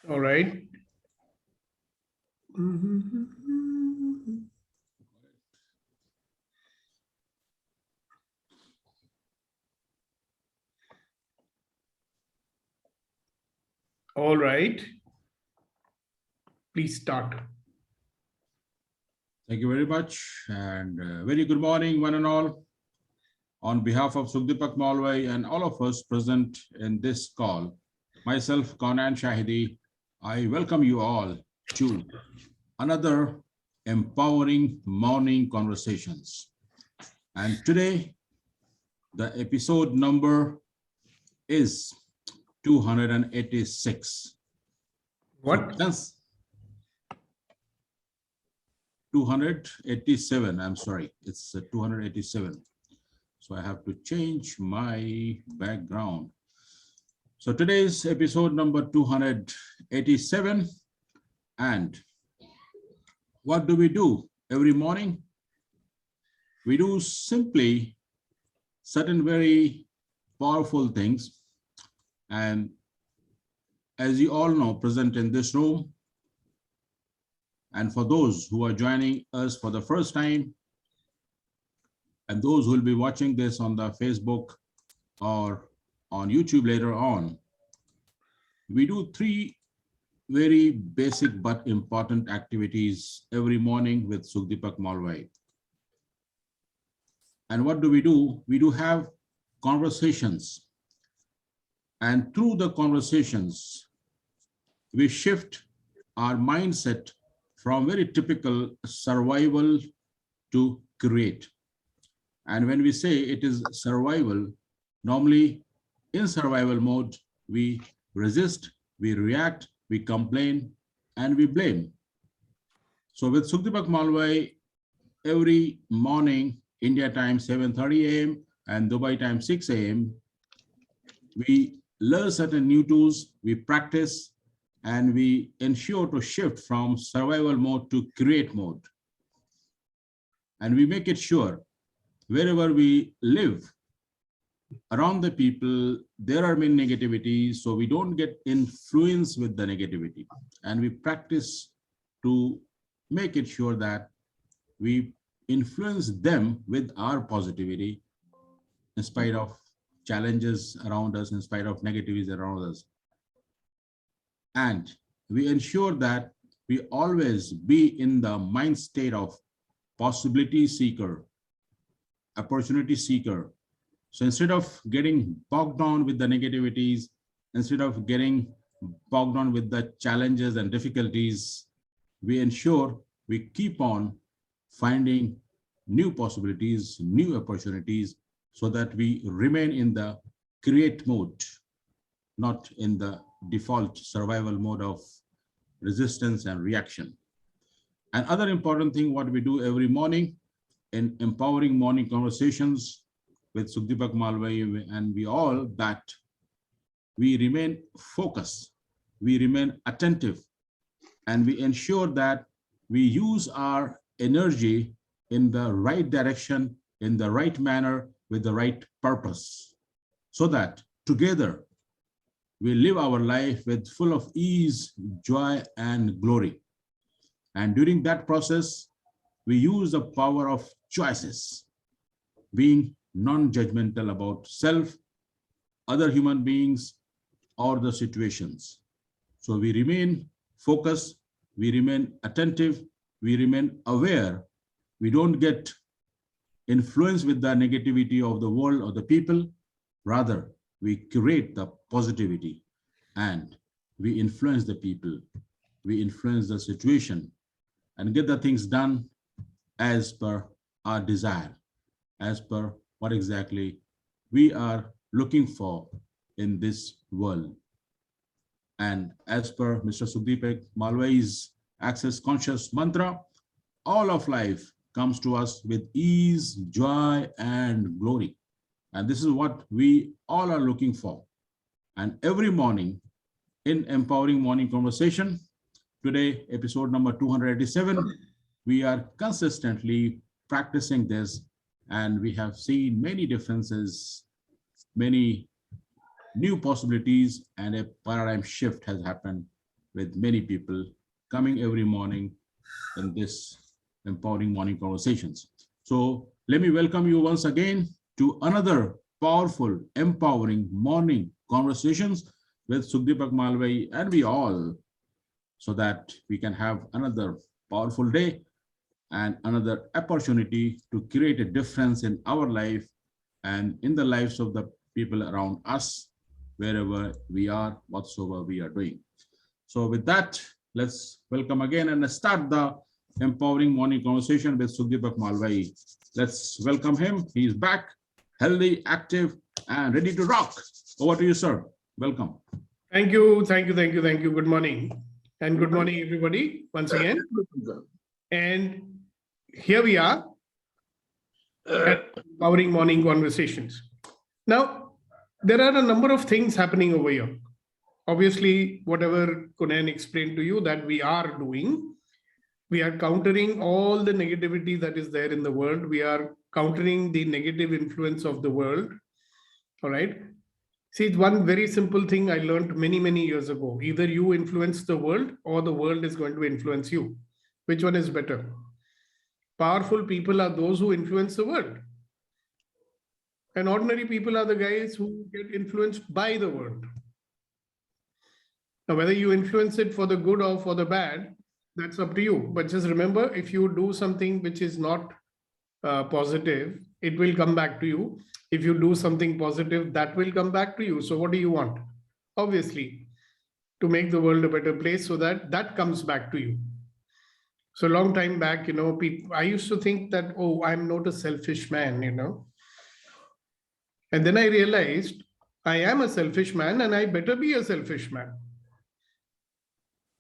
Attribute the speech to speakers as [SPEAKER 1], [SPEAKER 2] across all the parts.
[SPEAKER 1] All right. All right. Please start.
[SPEAKER 2] Thank you very much, and very good morning, one and all. On behalf of Sukhdeepak Malwai and all of us present in this call, myself, Kanan Shahidi, I welcome you all to another empowering morning conversations. And today, the episode number is 286. So,
[SPEAKER 1] What?
[SPEAKER 2] that's 287. I'm sorry, it's 287. So I have to change my background. So today's episode number 287. And what do we do every morning? We do simply certain very powerful things. And as you all know, present in this room, and for those who are joining us for the first time, and those who will be watching this on the Facebook or on YouTube later on, we do three very basic but important activities every morning with Sukhdeepak Malwai. And what do? We do have conversations. And through the conversations, we shift our mindset from very typical survival to create. And when we say it is survival, normally in survival mode, we resist, we react, we complain, and we blame. So with Sukhdeepak Malwai, every morning, India time 7:30 a.m. and Dubai time 6 a.m., we learn certain new tools, we practice, and we ensure to shift from survival mode to create mode. And we make it sure wherever we live, around the people, there are many negativities, so we don't get influenced with the negativity. And we practice to make it sure that we influence them with our positivity in spite of challenges around us, in spite of negativities around us. And we ensure that we always be in the mind state of possibility seeker, opportunity seeker. So instead of getting bogged down with the negativities, instead of getting bogged down with the challenges and difficulties, we ensure we keep on finding new possibilities, new opportunities, so that we remain in the create mode, not in the default survival mode of resistance and reaction. And other important thing, what we do every morning in empowering morning conversations with Sukhdeepak Malwai and we all, that we remain focused, we remain attentive, and we ensure that we use our energy in the right direction, in the right manner, with the right purpose, so that together we live our life with full of ease, joy, and glory. And during that process, we use the power of choices, being non-judgmental about self, other human beings, or the situations. So we remain focused, we remain attentive, we remain aware. We don't get influenced with the negativity of the world or the people. Rather, we create the positivity and we influence the people, we influence the situation and get the things done as per our desire, as per what exactly we are looking for in this world. And as per Mr. Sukhdeepak Malwai's Access Conscious mantra, all of life comes to us with ease, joy, and glory. And this is what we all are looking for. And every morning in Empowering Morning Conversation, today, episode number 287, we are consistently practicing this, and we have seen many differences, many new possibilities, and a paradigm shift has happened with many people coming every morning in this empowering morning conversations. So let me welcome you once again to another powerful, empowering morning conversations with Sukhdeepak Malvai and we all, so that we can have another powerful day and another opportunity to create a difference in our life and in the lives of the people around us, wherever we are, whatsoever we are doing. So with that, let's welcome again and start the empowering morning conversation with Sukhdeepak Malvai. Let's welcome him. He's back, healthy, active, and ready to rock. Over to you, sir. Welcome.
[SPEAKER 1] Thank you. Good morning. And good morning, everybody, once again. And here we are at Empowering Morning Conversations. Now, there are a number of things happening over here. Obviously, whatever Kunan explained to you that we are doing, we are countering all the negativity that is there in the world. We are countering the negative influence of the world. All right. See, it's one very simple thing I learned many, many years ago. Either you influence the world or the world is going to influence you. Which one is better? Powerful people are those who influence the world. And ordinary people are the guys who get influenced by the world. Now, whether you influence it for the good or for the bad, that's up to you. But just remember, if you do something which is not positive, it will come back to you. If you do something positive, that will come back to you. So what do you want? Obviously, to make the world a better place so that that comes back to you. So a long time back, I used to think that, oh, I'm not a selfish man, And then I realized I am a selfish man and I better be a selfish man.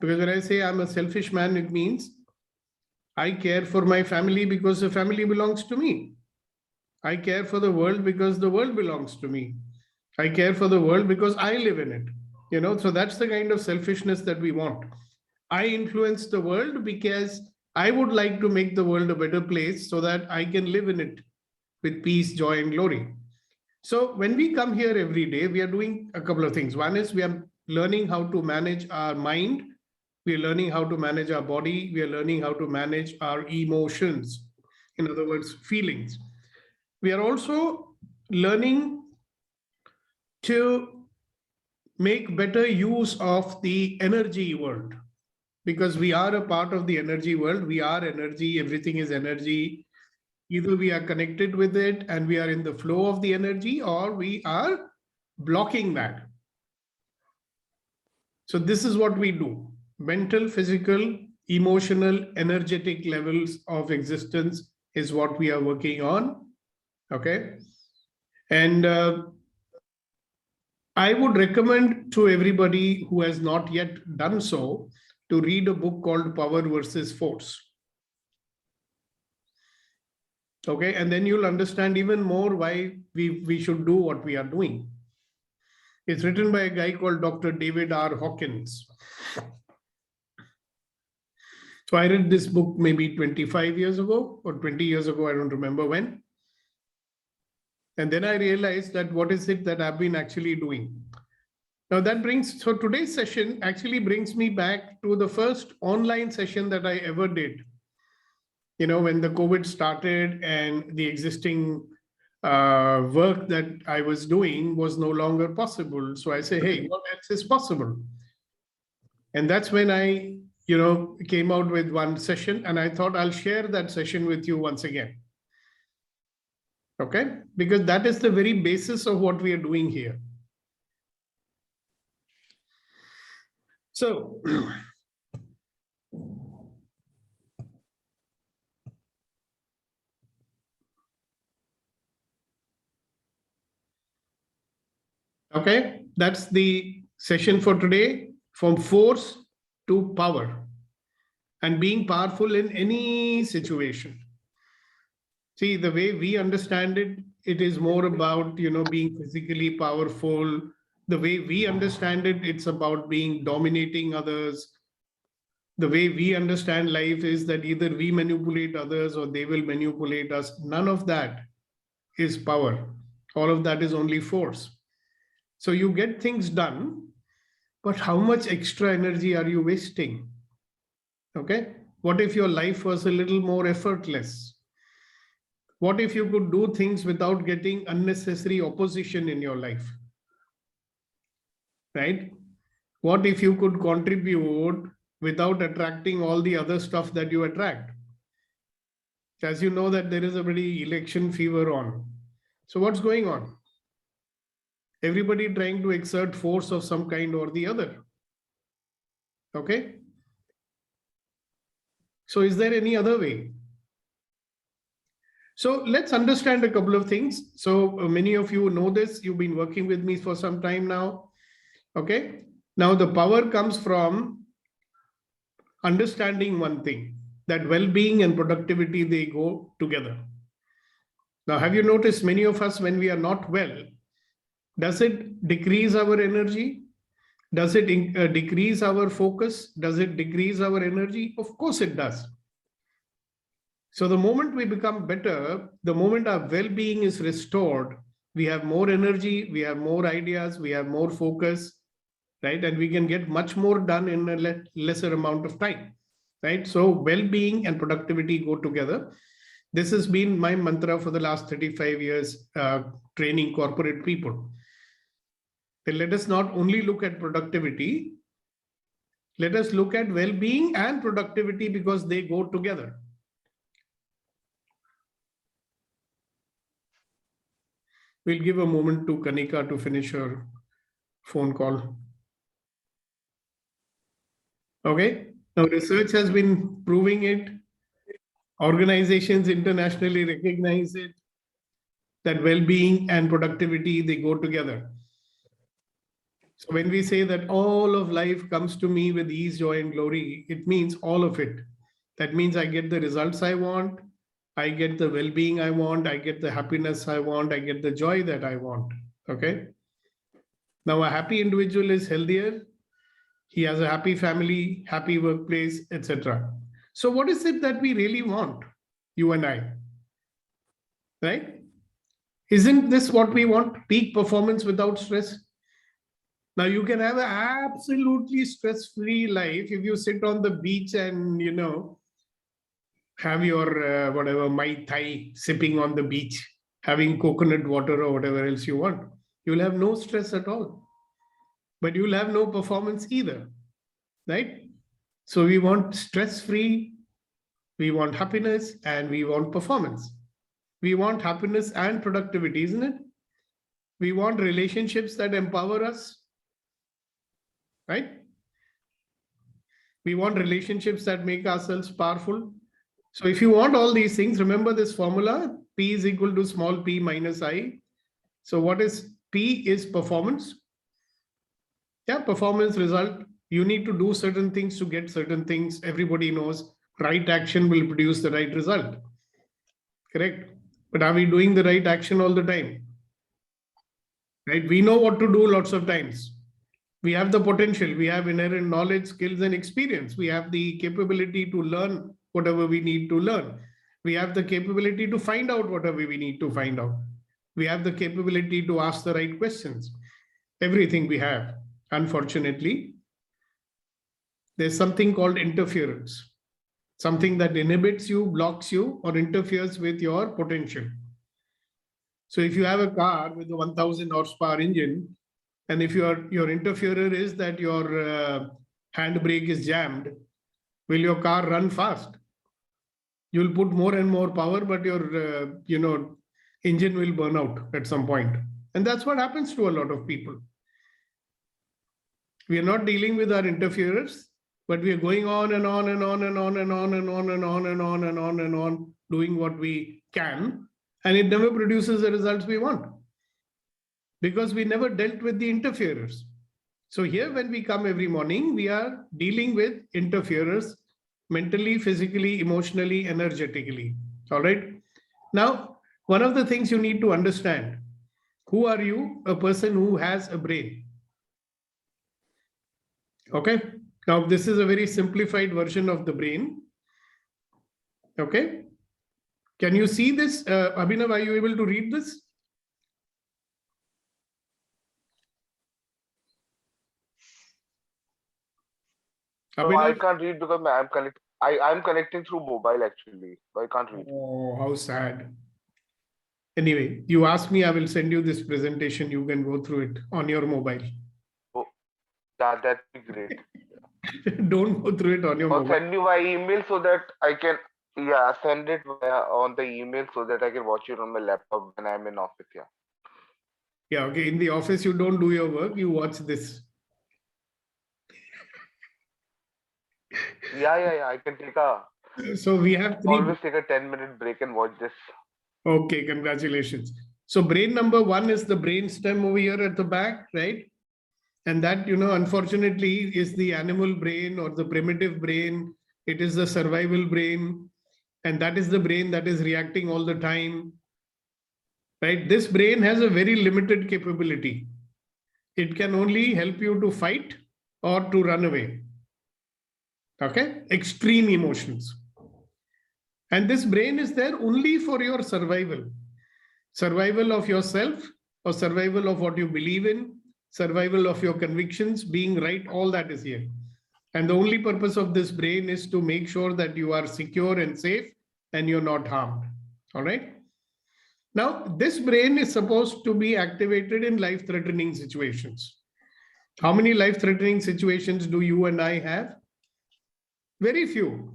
[SPEAKER 1] Because when I say I'm a selfish man, it means I care for my family because the family belongs to me. I care for the world because the world belongs to me. I care for the world because I live in it. So that's the kind of selfishness that we want. I influence the world because I would like to make the world a better place so that I can live in it with peace, joy, and glory. So when we come here every day, we are doing a couple of things. One is we are learning how to manage our mind. We are learning how to manage our body. We are learning how to manage our emotions. In other words, feelings. We are also learning to make better use of the energy world because we are a part of the energy world. We are energy. Everything is energy. Either we are connected with it and we are in the flow of the energy or we are blocking that. So this is what we do. Mental, physical, emotional, energetic levels of existence is what we are working on. Okay. And I would recommend to everybody who has not yet done so to read a book called Power versus Force. Okay. And then you'll understand even more why we should do what we are doing. It's written by a guy called Dr. David R. Hawkins. So I read this book maybe 25 years ago or 20 years ago. I don't remember when. And then I realized that what is it that I've been actually doing? Now so today's session actually brings me back to the first online session that I ever did. When the COVID started and the existing work that I was doing was no longer possible. So I say, hey, what else is possible? And that's when I, came out with one session and I thought I'll share that session with you once again. Okay, because that is the very basis of what we are doing here. So, okay, that's the session for today, from force to power and being powerful in any situation. See, the way we understand it, it is more about, being physically powerful. The way we understand it, it's about being dominating others. The way we understand life is that either we manipulate others or they will manipulate us. None of that is power. All of that is only force. So you get things done, But how much extra energy are you wasting? Okay. What if your life was a little more effortless? What if you could do things without getting unnecessary opposition in your life? Right? What if you could contribute without attracting all the other stuff that you attract? As you know that there is a very election fever on. So what's going on? Everybody trying to exert force of some kind or the other. Okay. So is there any other way? So let's understand a couple of things. So many of you know this. You've been working with me for some time now. Okay. Now the power comes from understanding one thing, that well-being and productivity, they go together. Now, have you noticed many of us, when we are not well, does it decrease our energy? Does it decrease our focus? Does it decrease our energy? Of course it does. So the moment we become better, the moment our well-being is restored, we have more energy, we have more ideas, we have more focus, right? And we can get much more done in a lesser amount of time, right? So well-being and productivity go together. This has been my mantra for the last 35 years, training corporate people. Then let us not only look at productivity, let us look at well-being and productivity, because they go together. We'll give a moment to Kanika to finish her phone call. Okay. Now research has been proving it. Organizations internationally recognize it, that well-being and productivity, they go together. So when we say that all of life comes to me with ease, joy, and glory, it means all of it. That means I get the results I want, I get the well-being I want, I get the happiness I want, I get the joy that I want. Okay. Now a happy individual is healthier. He has a happy family, happy workplace, etc. So what is it that we really want, you and I? Right? Isn't this what we want? Peak performance without stress. Now you can have an absolutely stress-free life if you sit on the beach and, have your whatever Mai Tai sipping on the beach, having coconut water or whatever else you want. You'll have no stress at all, but you'll have no performance either, right? So we want stress-free, we want happiness, and we want performance. We want happiness and productivity, isn't it? We want relationships that empower us, right? We want relationships that make ourselves powerful. So if you want all these things, remember this formula, P is equal to small p minus I. So what is P is performance. Yeah, performance result. You need to do certain things to get certain things. Everybody knows right action will produce the right result. Correct. But are we doing the right action all the time? Right? We know what to do lots of times. We have the potential. We have inherent knowledge, skills, and experience. We have the capability to learn whatever we need to learn. We have the capability to find out whatever we need to find out. We have the capability to ask the right questions. Everything we have. Unfortunately, there's something called interference, something that inhibits you, blocks you, or interferes with your potential. So if you have a car with a 1000 horsepower engine, and if your interferer is that your handbrake is jammed, will your car run fast? You'll put more and more power, but your engine will burn out at some point. And that's what happens to a lot of people. We are not dealing with our interferers, but we are going on and on and on and on and on and on and on and on and on and on, doing what we can, and it never produces the results we want, because we never dealt with the interferers. So here, when we come every morning, we are dealing with interferers mentally, physically, emotionally, energetically. All right. Now, one of the things you need to understand, who are you? A person who has a brain. Okay. Now, this is a very simplified version of the brain. Okay. Can you see this? Abhinav, are you able to read this?
[SPEAKER 3] No, I can't read because I'm connecting through mobile actually. So I can't read.
[SPEAKER 1] Oh, how sad. Anyway, you asked me, I will send you this presentation. You can go through it on your mobile.
[SPEAKER 3] Oh, yeah, that'd be great.
[SPEAKER 1] Don't go through it on your
[SPEAKER 3] Or
[SPEAKER 1] mobile.
[SPEAKER 3] send me via email so that I can, yeah, send it on the email so that I can watch it on my laptop when I'm in office. Yeah.
[SPEAKER 1] Yeah, okay. In the office, you don't do your work, you watch this.
[SPEAKER 3] Yeah. I can
[SPEAKER 1] So we have three.
[SPEAKER 3] always take a 10-minute break and watch this.
[SPEAKER 1] Okay, congratulations. So brain number one is the brain stem over here at the back, right? And that, unfortunately is the animal brain or the primitive brain. It is the survival brain. And that is the brain that is reacting all the time, right? This brain has a very limited capability. It can only help you to fight or to run away. Okay? Extreme emotions. And this brain is there only for your survival. Survival of yourself or survival of what you believe in, survival of your convictions, being right, all that is here. And the only purpose of this brain is to make sure that you are secure and safe and you're not harmed. All right. Now, this brain is supposed to be activated in life-threatening situations. How many life-threatening situations do you and I have? Very few.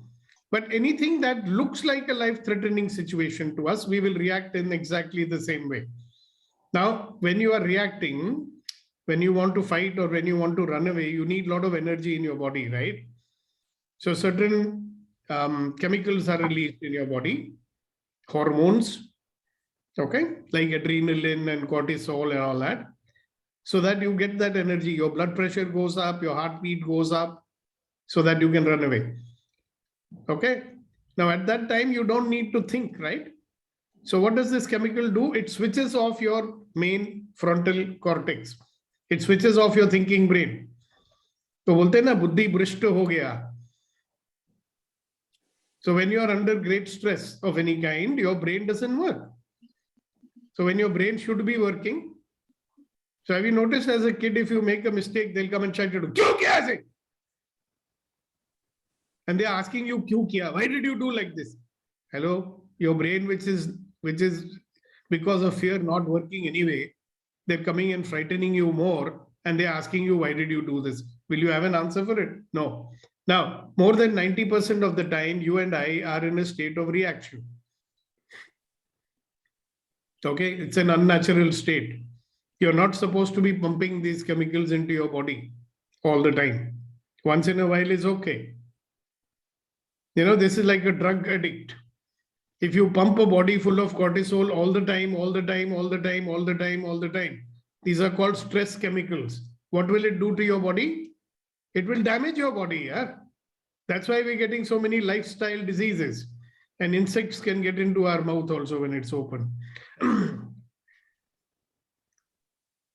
[SPEAKER 1] But anything that looks like a life-threatening situation to us, we will react in exactly the same way. Now, when you are reacting, when you want to fight or when you want to run away, you need a lot of energy in your body, right? So certain chemicals are released in your body, hormones, okay, like adrenaline and cortisol and all that, so that you get that energy. Your blood pressure goes up, your heartbeat goes up, so that you can run away. Okay. Now, at that time, you don't need to think, right? So what does this chemical do? It switches off your main frontal cortex. It switches off your thinking brain. तो बोलते हैं ना बुद्धि भ्रष्ट हो गया. So when you are under great stress of any kind, your brain doesn't work. So when your brain should be working, so have you noticed as a kid, if you make a mistake, they'll come and shout at you, "Kyun kiya aise?" And they're asking you, "Kyun kiya? Why did you do like this?" Hello, your brain, which is because of fear not working anyway, they're coming and frightening you more, and they're asking you, "Why did you do this?" Will you have an answer for it? No. Now, more than 90% of the time, you and I are in a state of reaction. Okay, it's an unnatural state. You're not supposed to be pumping these chemicals into your body all the time. Once in a while is okay. This is like a drug addict. If you pump a body full of cortisol all the time, these are called stress chemicals. What will it do to your body? It will damage your body. Yeah? That's why we're getting so many lifestyle diseases. And insects can get into our mouth also when it's open.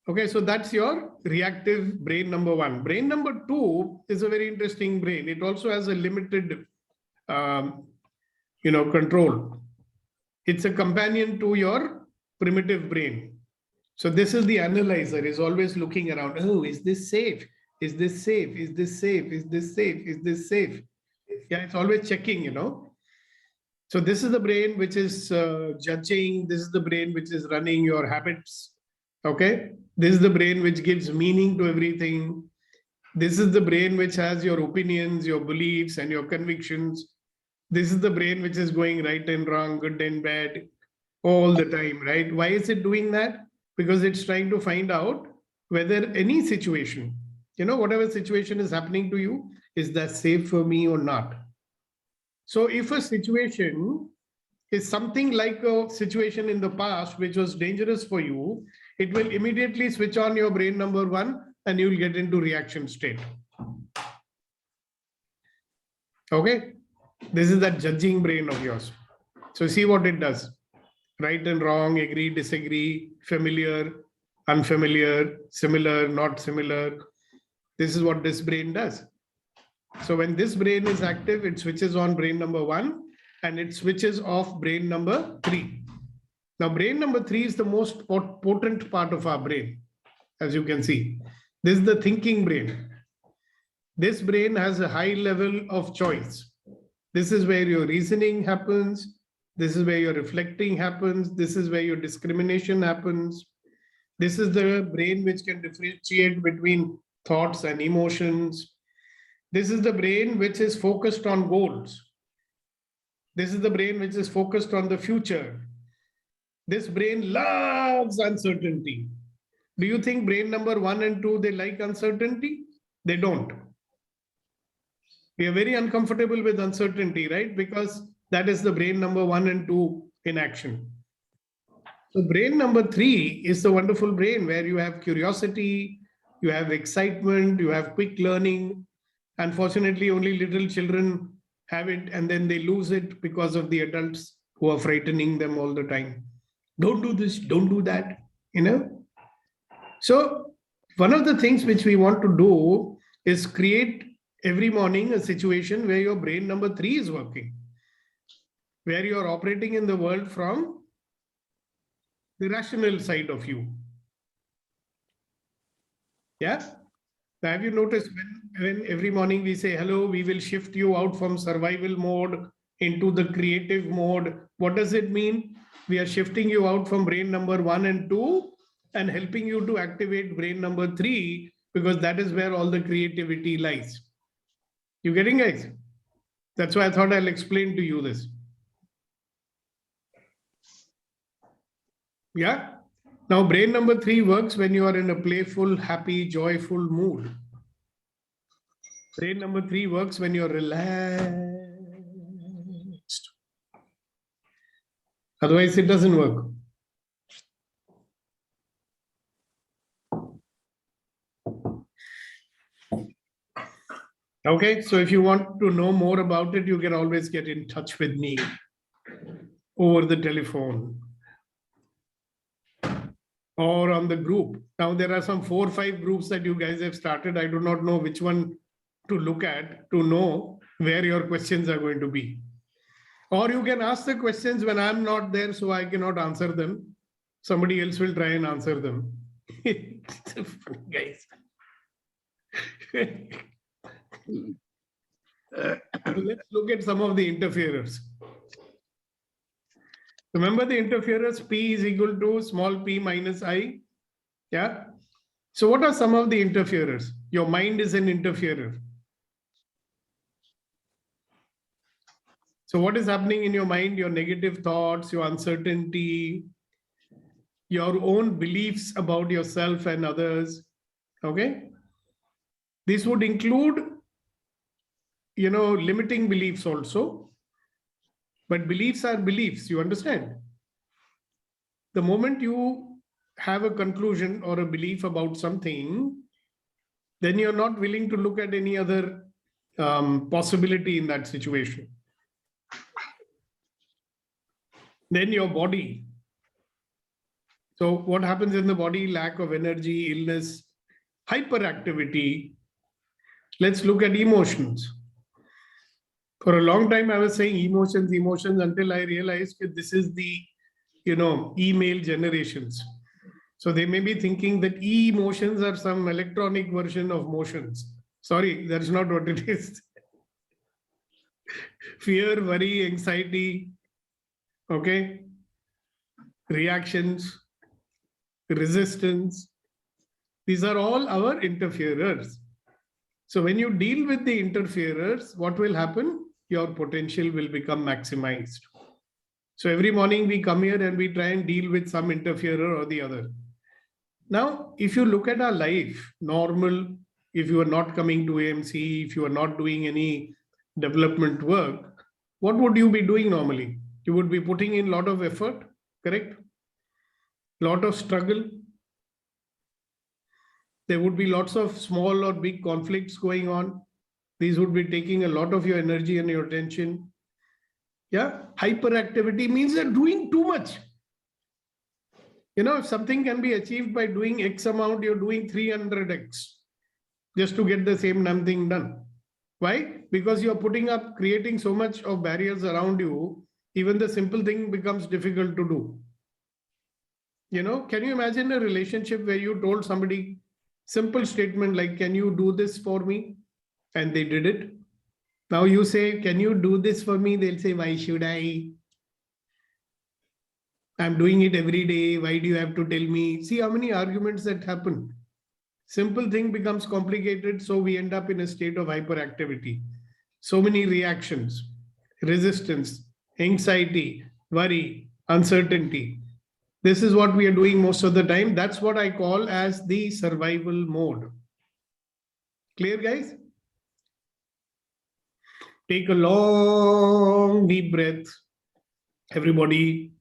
[SPEAKER 1] Okay, so that's your reactive brain number one. Brain number two is a very interesting brain. It also has a limited, control. It's a companion to your primitive brain. So this is the analyzer, is always looking around. Oh, is this safe? Is this safe? Is this safe? Is this safe? Is this safe? Yeah, it's always checking, So this is the brain which is judging. This is the brain which is running your habits. Okay. This is the brain which gives meaning to everything. This is the brain which has your opinions, your beliefs, and your convictions. This is the brain which is going right and wrong, good and bad, all the time, right? Why is it doing that? Because it's trying to find out whether any situation, whatever situation is happening to you, is that safe for me or not? So if a situation is something like a situation in the past which was dangerous for you, it will immediately switch on your brain number one and you will get into reaction state. Okay? This is that judging brain of yours. So see what it does. Right and wrong, agree, disagree, familiar, unfamiliar, similar, not similar. This is what this brain does. So when this brain is active, it switches on brain number one and it switches off brain number three. Now, brain number three is the most potent part of our brain, as you can see. This is the thinking brain. This brain has a high level of choice. This is where your reasoning happens. This is where your reflecting happens. This is where your discrimination happens. This is the brain which can differentiate between thoughts and emotions. This is the brain which is focused on goals. This is the brain which is focused on the future. This brain loves uncertainty. Do you think brain number 1 and 2, they like uncertainty? They don't. We are very uncomfortable with uncertainty, right? Because that is the brain number 1 and 2 in action. So brain number 3 is the wonderful brain where you have curiosity, you have excitement, you have quick learning. Unfortunately, only little children have it and then they lose it because of the adults who are frightening them all the time. Don't do this, don't do that, you know. So one of the things which we want to do is create every morning a situation where your brain number 3 is working, where you are operating in the world from the rational side of you. Yeah. Now, have you noticed when every morning we say, hello, we will shift you out from survival mode into the creative mode? What does it mean? We are shifting you out from brain number 1 and 2 and helping you to activate brain number 3, because that is where all the creativity lies. You getting, guys? That's why I thought I'll explain to you this. Yeah. Now, brain number 3 works when you are in a playful, happy, joyful mood. Brain number 3 works when you're relaxed. Otherwise, it doesn't work. Okay, so if you want to know more about it, you can always get in touch with me over the telephone or on the group. Now, there are some 4 or 5 groups that you guys have started. I do not know which one to look at to know where your questions are going to be. Or you can ask the questions when I'm not there, so I cannot answer them. Somebody else will try and answer them. It's funny, guys. Let's look at some of the interferers. Remember the interferers, P is equal to small p minus I. Yeah. So what are some of the interferers? Your mind is an interferer. So what is happening in your mind? Your negative thoughts, your uncertainty, your own beliefs about yourself and others. Okay. This would include, limiting beliefs also. But beliefs are beliefs, you understand? The moment you have a conclusion or a belief about something, then you're not willing to look at any other possibility in that situation. Then your body. So what happens in the body? Lack of energy, illness, hyperactivity. Let's look at emotions. For a long time, I was saying emotions until I realized that this is the, email generations. So they may be thinking that emotions are some electronic version of motions. Sorry, that's not what it is. Fear, worry, anxiety, okay, reactions, resistance. These are all our interferers. So when you deal with the interferers, what will happen? Your potential will become maximized. So every morning we come here and we try and deal with some interferer or the other. Now, if you look at our life, normal, if you are not coming to EMC, if you are not doing any development work, what would you be doing normally? You would be putting in a lot of effort, correct? Lot of struggle. There would be lots of small or big conflicts going on. These would be taking a lot of your energy and your attention. Yeah, hyperactivity means you're doing too much. If something can be achieved by doing X amount, you're doing 300X just to get the same damn thing done. Why? Because you're creating so much of barriers around you, even the simple thing becomes difficult to do. Can you imagine a relationship where you told somebody simple statement like, can you do this for me? and they did it. Now you say, can you do this for me? They'll say, why should I? I'm doing it every day. Why do you have to tell me? See how many arguments that happen. Simple thing becomes complicated, so we end up in a state of hyperactivity. So many reactions, resistance, anxiety, worry, uncertainty. This is what we are doing most of the time. That's what I call as the survival mode. Clear, guys? Take a long deep breath. Everybody,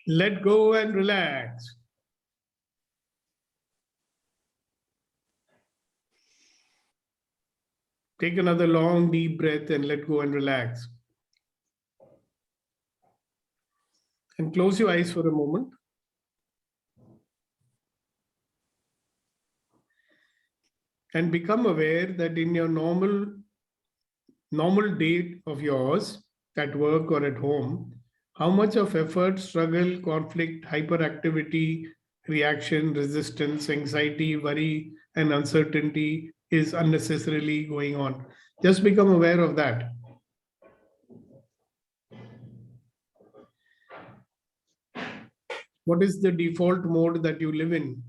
[SPEAKER 1] let go and relax. Take another long deep breath and let go and relax. And close your eyes for a moment. And become aware that in your normal day of yours, at work or at home, how much of effort, struggle, conflict, hyperactivity, reaction, resistance, anxiety, worry, and uncertainty is unnecessarily going on. Just become aware of that. What is the default mode that you live in?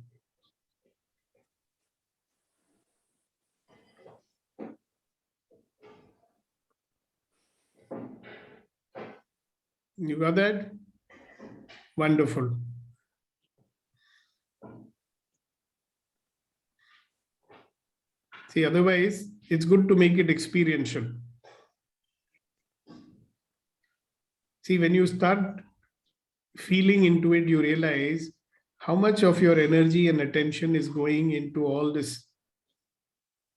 [SPEAKER 1] You got that? Wonderful. See, otherwise, it's good to make it experiential. See, when you start feeling into it, you realize how much of your energy and attention is going into all this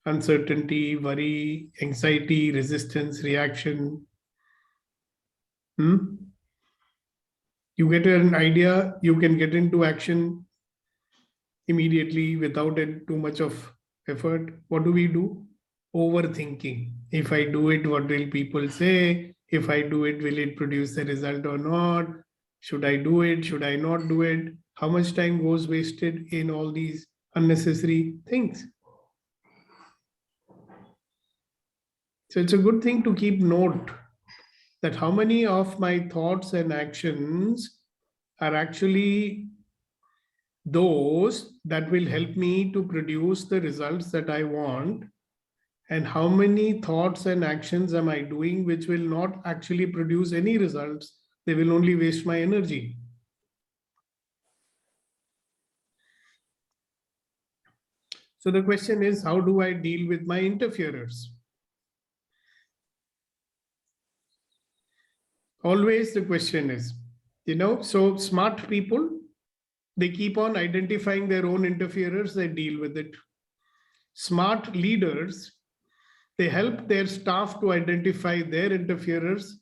[SPEAKER 1] uncertainty, worry, anxiety, resistance, reaction. You get an idea, you can get into action immediately without too much of effort. What do? Overthinking. If I do it, what will people say? If I do it, will it produce the result or not? Should I do it? Should I not do it? How much time goes wasted in all these unnecessary things? So it's a good thing to keep note that how many of my thoughts and actions are actually those that will help me to produce the results that I want, and how many thoughts and actions am I doing which will not actually produce any results. They will only waste my energy. So the question is, how do I deal with my interferers? Always the question is, so smart people, they keep on identifying their own interferers, they deal with it. Smart leaders, they help their staff to identify their interferers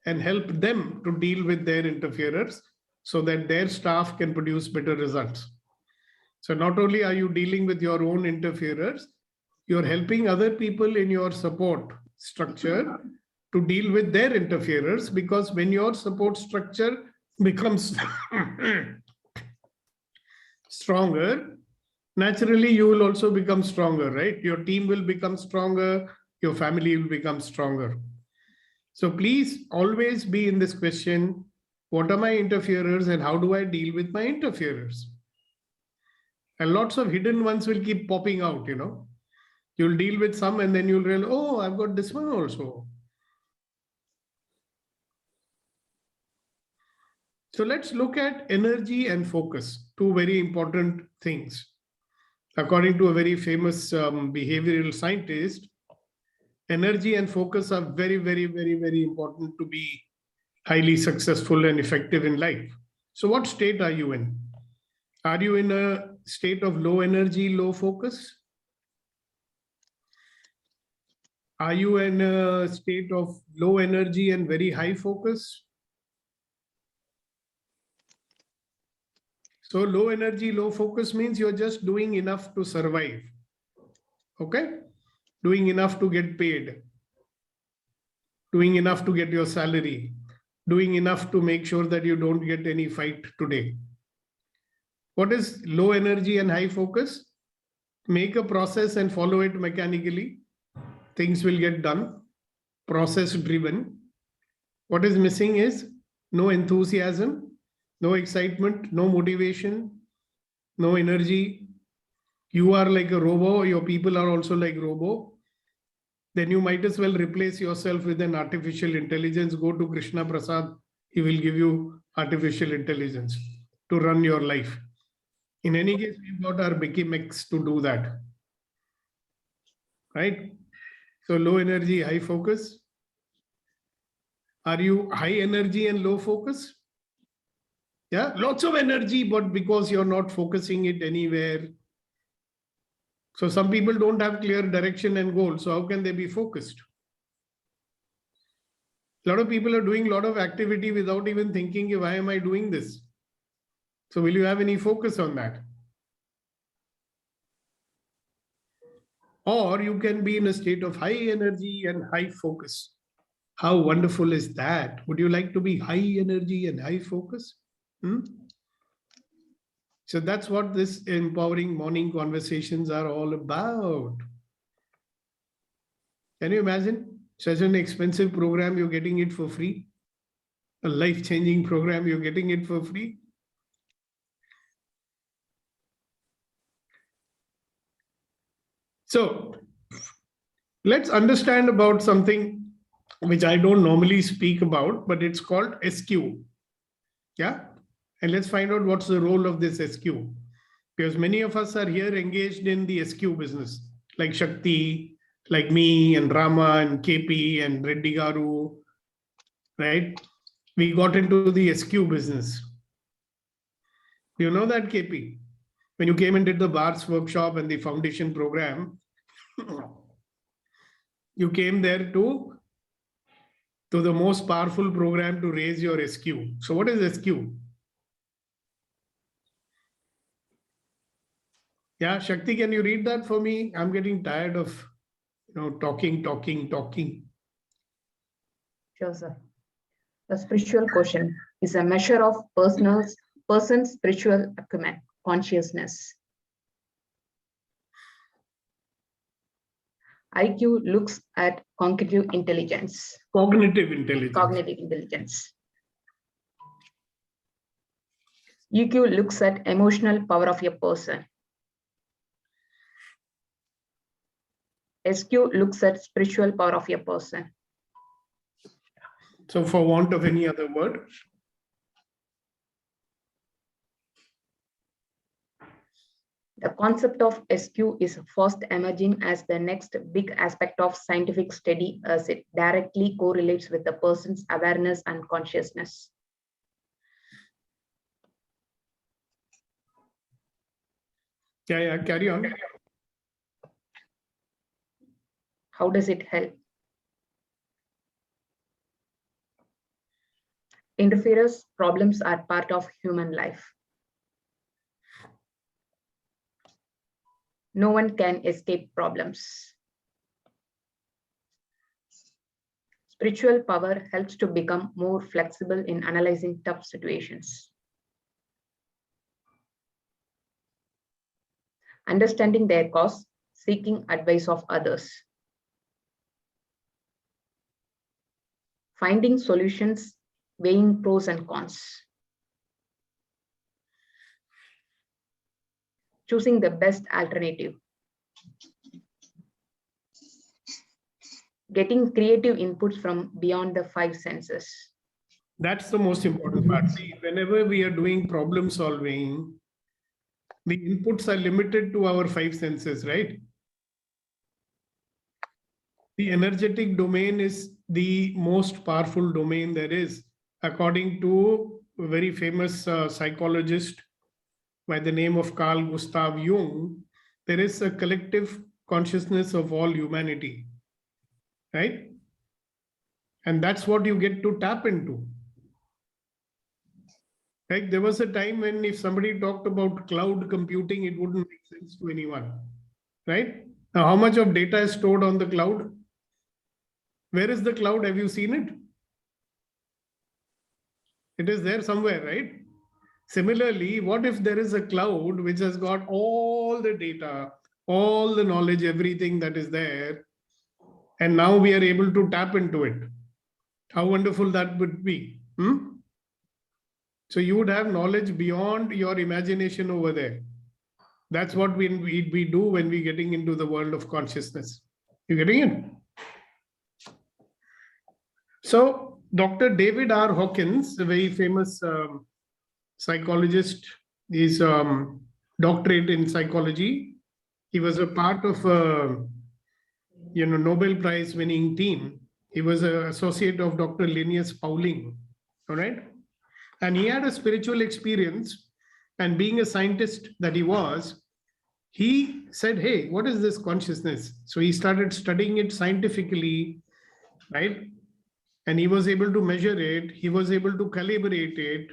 [SPEAKER 1] and help them to deal with their interferers so that their staff can produce better results. So not only are you dealing with your own interferers, you're helping other people in your support structure to deal with their interferers, because when your support structure becomes stronger, naturally you will also become stronger, right? Your team will become stronger, your family will become stronger. So please always be in this question, what are my interferers and how do I deal with my interferers? And lots of hidden ones will keep popping out, You'll deal with some and then you'll realize, oh, I've got this one also. So let's look at energy and focus, two very important things. According to a very famous behavioral scientist, energy and focus are very, very, very, very important to be highly successful and effective in life. So what state are you in? Are you in a state of low energy, low focus? Are you in a state of low energy and very high focus? So low energy, low focus means you're just doing enough to survive. Okay? Doing enough to get paid. Doing enough to get your salary. Doing enough to make sure that you don't get any fight today. What is low energy and high focus? make a process and follow it mechanically. Things will get done, process driven. What is missing is no enthusiasm, no excitement, no motivation, no energy. You are like a robo, your people are also like robo. Then you might as well replace yourself with an artificial intelligence. Go to Krishna Prasad, he will give you artificial intelligence to run your life. In any case, we've got our Bikimix to do that. Right? So low energy, high focus. Are you high energy and low focus? Yeah, lots of energy, but because you're not focusing it anywhere. So some people don't have clear direction and goal. So how can they be focused? A lot of people are doing a lot of activity without even thinking, why am I doing this? So will you have any focus on that? Or you can be in a state of high energy and high focus. How wonderful is that? Would you like to be high energy and high focus? So that's what this empowering morning conversations are all about. Can you imagine? Such an expensive program, you're getting it for free. A life-changing program, you're getting it for free. So let's understand about something which I don't normally speak about, but it's called SQ. Yeah. And let's find out what's the role of this SQ. Because many of us are here engaged in the SQ business, like Shakti, like me and Rama and KP and Reddy Garu, right? We got into the SQ business. You know that, KP? When you came and did the BARS workshop and the foundation program, you came there to the most powerful program to raise your SQ. So what is SQ? Yeah, Shakti, can you read that for me? I'm getting tired of talking.
[SPEAKER 4] Sure, sir. The spiritual quotient is a measure of person's spiritual acumen, consciousness. IQ looks at cognitive intelligence.
[SPEAKER 1] Cognitive intelligence.
[SPEAKER 4] Cognitive intelligence. EQ looks at emotional power of a person. SQ looks at spiritual power of a person.
[SPEAKER 1] So for want of any other word,
[SPEAKER 4] the concept of SQ is fast emerging as the next big aspect of scientific study, as it directly correlates with the person's awareness and consciousness.
[SPEAKER 1] Yeah, carry on.
[SPEAKER 4] How does it help? Interference problems are part of human life. No one can escape problems. Spiritual power helps to become more flexible in analyzing tough situations. Understanding their cause, seeking advice of others. Finding solutions, weighing pros and cons. Choosing the best alternative. Getting creative inputs from beyond the five senses.
[SPEAKER 1] That's the most important part. See, whenever we are doing problem solving, the inputs are limited to our five senses, right? The energetic domain is the most powerful domain there is, according to a very famous psychologist by the name of Carl Gustav Jung. There is a collective consciousness of all humanity, right? And that's what you get to tap into. Like there was a time when if somebody talked about cloud computing, it wouldn't make sense to anyone, right? Now, how much of data is stored on the cloud? Where is the cloud? Have you seen it? It is there somewhere, right? Similarly, what if there is a cloud which has got all the data, all the knowledge, everything that is there, and now we are able to tap into it. How wonderful that would be. So you would have knowledge beyond your imagination over there. That's what we do when we're getting into the world of consciousness. You getting it? So Dr. David R. Hawkins, a very famous psychologist, is doctorate in psychology. He was a part of a Nobel Prize winning team. He was an associate of Dr. Linnaeus Pauling. All right. And he had a spiritual experience, and being a scientist that he was, he said, hey, what is this consciousness? So he started studying it scientifically, right? And he was able to measure it. He was able to calibrate it.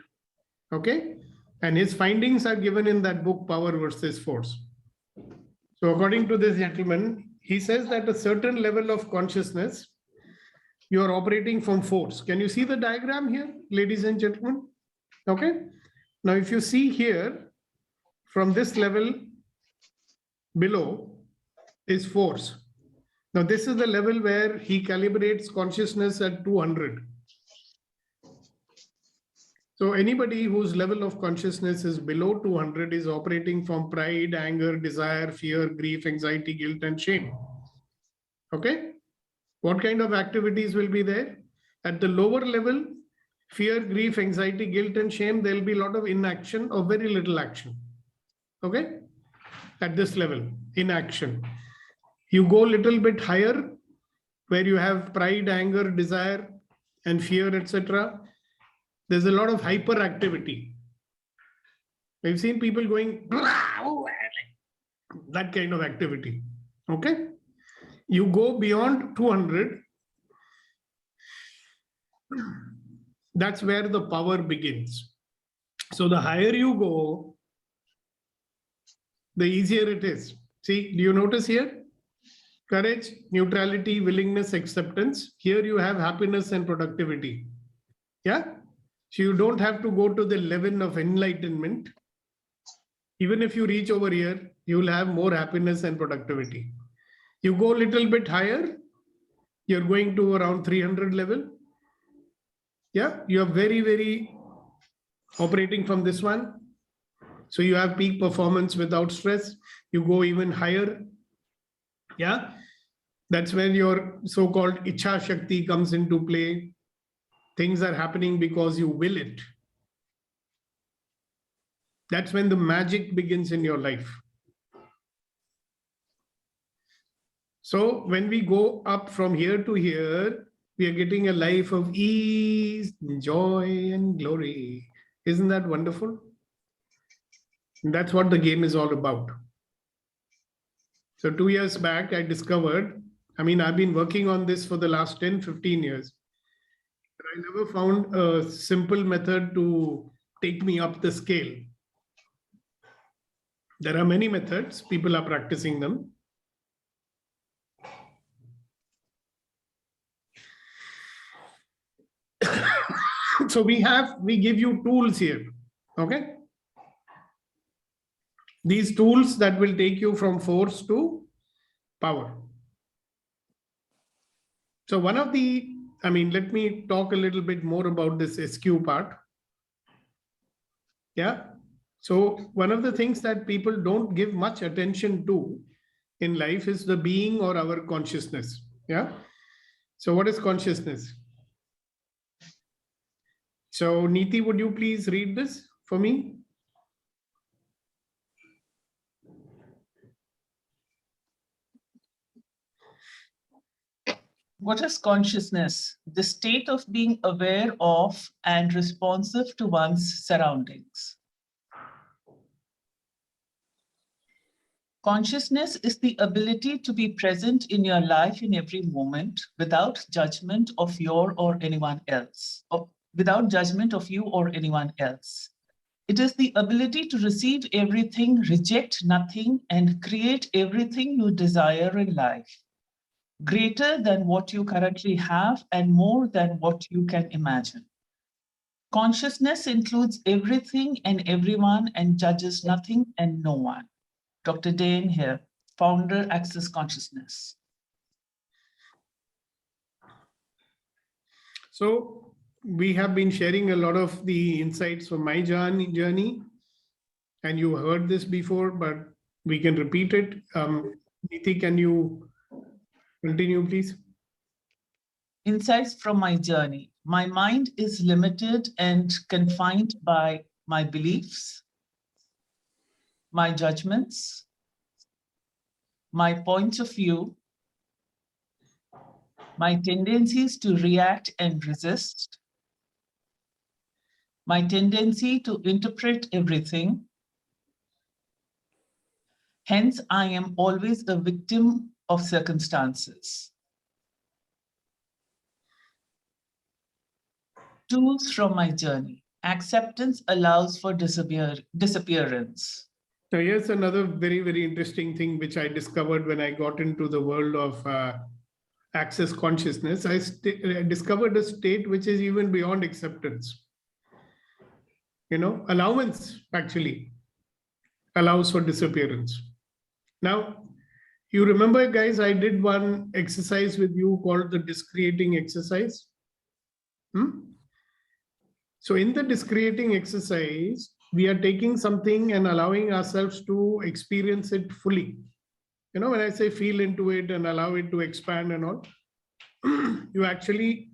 [SPEAKER 1] Okay. And his findings are given in that book, Power versus Force. So according to this gentleman, he says that a certain level of consciousness, you are operating from force. Can you see the diagram here, ladies and gentlemen? Okay. Now, if you see here, from this level below is force. Now, this is the level where he calibrates consciousness at 200. So anybody whose level of consciousness is below 200 is operating from pride, anger, desire, fear, grief, anxiety, guilt, and shame. Okay. What kind of activities will be there? At the lower level, fear, grief, anxiety, guilt, and shame, there will be a lot of inaction or very little action. Okay. At this level, inaction. You go a little bit higher, where you have pride, anger, desire, and fear, etc. There's a lot of hyperactivity. I've seen people going, that kind of activity. Okay. You go beyond 200, that's where the power begins. So the higher you go, the easier it is. See, do you notice here? Courage, neutrality, willingness, acceptance. Here you have happiness and productivity. Yeah. So you don't have to go to the level of enlightenment. Even if you reach over here, you will have more happiness and productivity. You go a little bit higher, you're going to around 300 level. Yeah, you're very, very operating from this one. So you have peak performance without stress. You go even higher. Yeah, that's when your so-called Ichha Shakti comes into play. Things are happening because you will it. That's when the magic begins in your life. So when we go up from here to here, we are getting a life of ease, joy, and glory. Isn't that wonderful? And that's what the game is all about. So 2 years back, I discovered, I've been working on this for the last 10, 15 years. But I never found a simple method to take me up the scale. There are many methods, people are practicing them. So we give you tools here, okay? These tools that will take you from force to power. So one of the, let me talk a little bit more about this SQ part. Yeah. So one of the things that people don't give much attention to in life is the being or our consciousness. Yeah. So what is consciousness? So Neeti, would you please read this for me?
[SPEAKER 5] What is consciousness? The state of being aware of and responsive to one's surroundings. Consciousness is the ability to be present in your life in every moment without judgment of you or anyone else. It is the ability to receive everything, reject nothing, and create everything you desire in life, greater than what you currently have and more than what you can imagine. Consciousness includes everything and everyone and judges nothing and no one. Dr. Dane here. founder access consciousness.
[SPEAKER 1] So we have been sharing a lot of the insights from my journey, and you heard this before, but we can repeat it. Niti, can you continue, please?
[SPEAKER 5] Insights from my journey. My mind is limited and confined by my beliefs, my judgments, my points of view, my tendencies to react and resist, my tendency to interpret everything. Hence, I am always a victim of circumstances. Tools from my journey. Acceptance allows for disappearance.
[SPEAKER 1] So here's another very, very interesting thing which I discovered when I got into the world of access consciousness. I discovered a state which is even beyond acceptance. Allowance actually allows for disappearance. Now, you remember, guys, I did one exercise with you called the discreting exercise. So in the discreting exercise, we are taking something and allowing ourselves to experience it fully. When I say feel into it and allow it to expand and all, you actually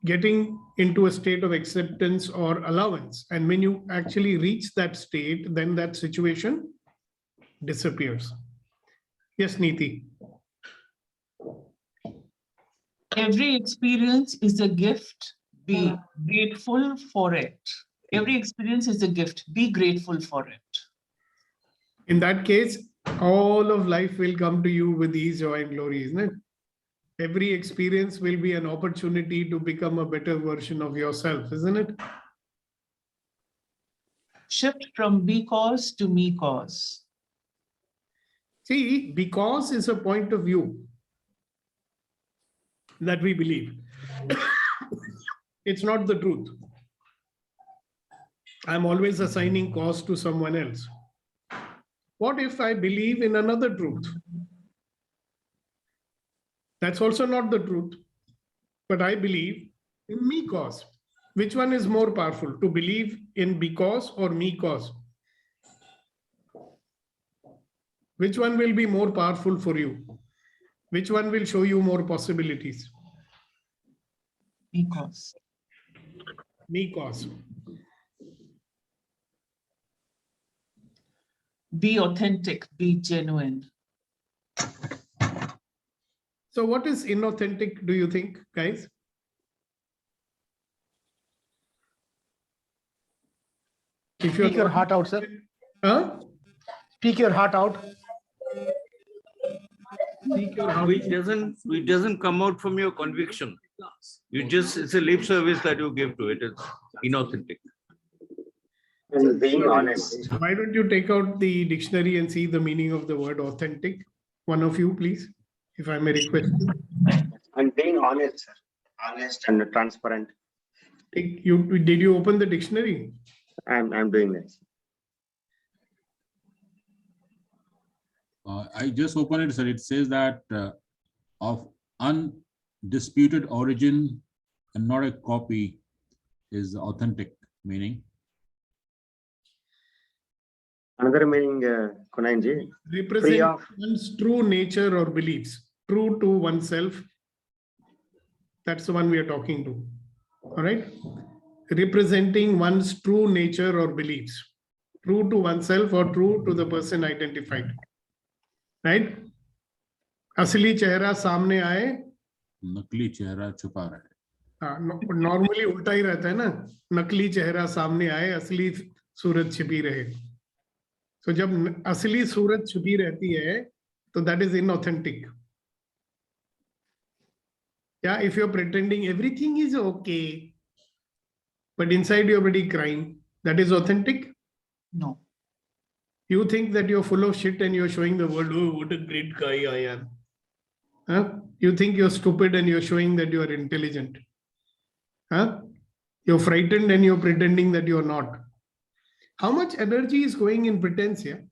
[SPEAKER 1] getting into a state of acceptance or allowance. And when you actually reach that state, then that situation disappears. Yes, Niti.
[SPEAKER 5] Every experience is a gift. Be grateful for it. Every experience is a gift. Be grateful for it.
[SPEAKER 1] In that case, all of life will come to you with ease, joy, and glory, isn't it? Every experience will be an opportunity to become a better version of yourself, isn't it?
[SPEAKER 5] Shift from be cause to me cause.
[SPEAKER 1] See, because is a point of view that we believe. It's not the truth. I'm always assigning cause to someone else. What if I believe in another truth? That's also not the truth. But I believe in me cause. Which one is more powerful, to believe in because or me cause? Which one will be more powerful for you? Which one will show you more possibilities?
[SPEAKER 5] Me cause.
[SPEAKER 1] Me cause.
[SPEAKER 5] Be authentic, be genuine.
[SPEAKER 1] So what is inauthentic, do you think, guys? If you're
[SPEAKER 6] Speak your heart out, sir.
[SPEAKER 1] Huh?
[SPEAKER 6] Speak your heart out.
[SPEAKER 7] Which doesn't come out from your conviction. It's a lip service that you give to it. It's inauthentic.
[SPEAKER 8] And being honest.
[SPEAKER 1] Why don't you take out the dictionary and see the meaning of the word authentic? One of you, please, if I may request.
[SPEAKER 8] And being honest, sir. Honest and transparent.
[SPEAKER 1] Did you open the dictionary?
[SPEAKER 8] I'm doing this.
[SPEAKER 2] I just opened it, sir. It says that of undisputed origin and not a copy is authentic meaning.
[SPEAKER 8] Another meaning, Kunanji,
[SPEAKER 1] Represent one's true nature or beliefs. True to oneself. That's the one we are talking to. All right. Representing one's true nature or beliefs. True to oneself or true to the person identified. Right? असली चेहरा सामने आए,
[SPEAKER 2] नकली चेहरा छुपा रहे.
[SPEAKER 1] Normally उल्टा ही रहता है ना, नकली चेहरा सामने आए, असली सूरत छिपी रहे. तो जब असली सूरत छिपी रहती है, तो that is inauthentic. Yeah, if you're pretending everything is okay, but inside you're already crying, that is authentic?
[SPEAKER 5] No.
[SPEAKER 1] You think that you're full of shit and you're showing the world, oh, what a great guy I am. Huh? You think you're stupid and you're showing that you are intelligent. Huh? You're frightened and you're pretending that you're not. How much energy is going in pretense here?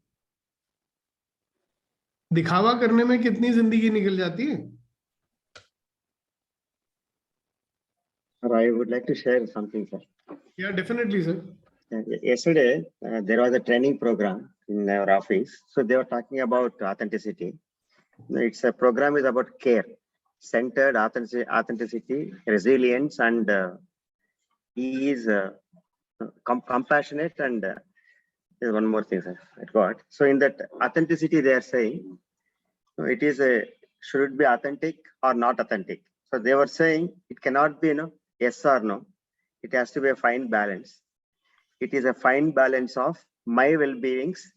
[SPEAKER 1] दिखावा करने में कितनी जिंदगी निकल जाती है.
[SPEAKER 8] I would like to share something, sir.
[SPEAKER 1] Yeah, definitely, sir.
[SPEAKER 8] Yesterday, there was a training program in our office. So they were talking about authenticity. It's a program is about care, centered authenticity, resilience, and he is compassionate. And there's one more thing, sir. I got. So in that authenticity, they are saying it is should it be authentic or not authentic? So they were saying it cannot be yes or no. It has to be a fine balance. It is a fine balance of my well-beings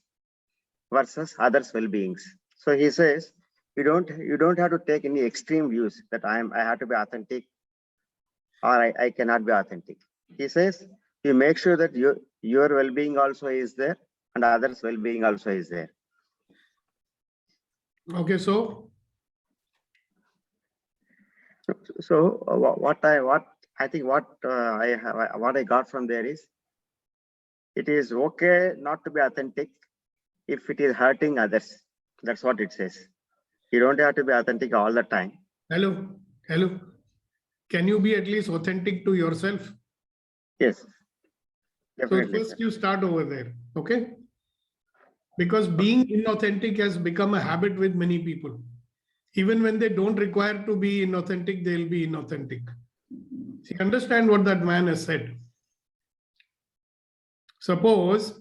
[SPEAKER 8] versus others' well-beings. So he says you don't have to take any extreme views that I have to be authentic or I cannot be authentic. He says you make sure that your well-being also is there and others' well-being also is there.
[SPEAKER 1] Okay, so
[SPEAKER 8] what I got from there is it is okay not to be authentic if it is hurting others. That's what it says. You don't have to be authentic all the time.
[SPEAKER 1] hello. Can you be at least authentic to yourself?
[SPEAKER 8] Yes.
[SPEAKER 1] So
[SPEAKER 8] Definitely.
[SPEAKER 1] first you start over there, okay? Because being inauthentic has become a habit with many people. Even when they don't require to be inauthentic, they'll be inauthentic. See, understand what that man has said. Suppose,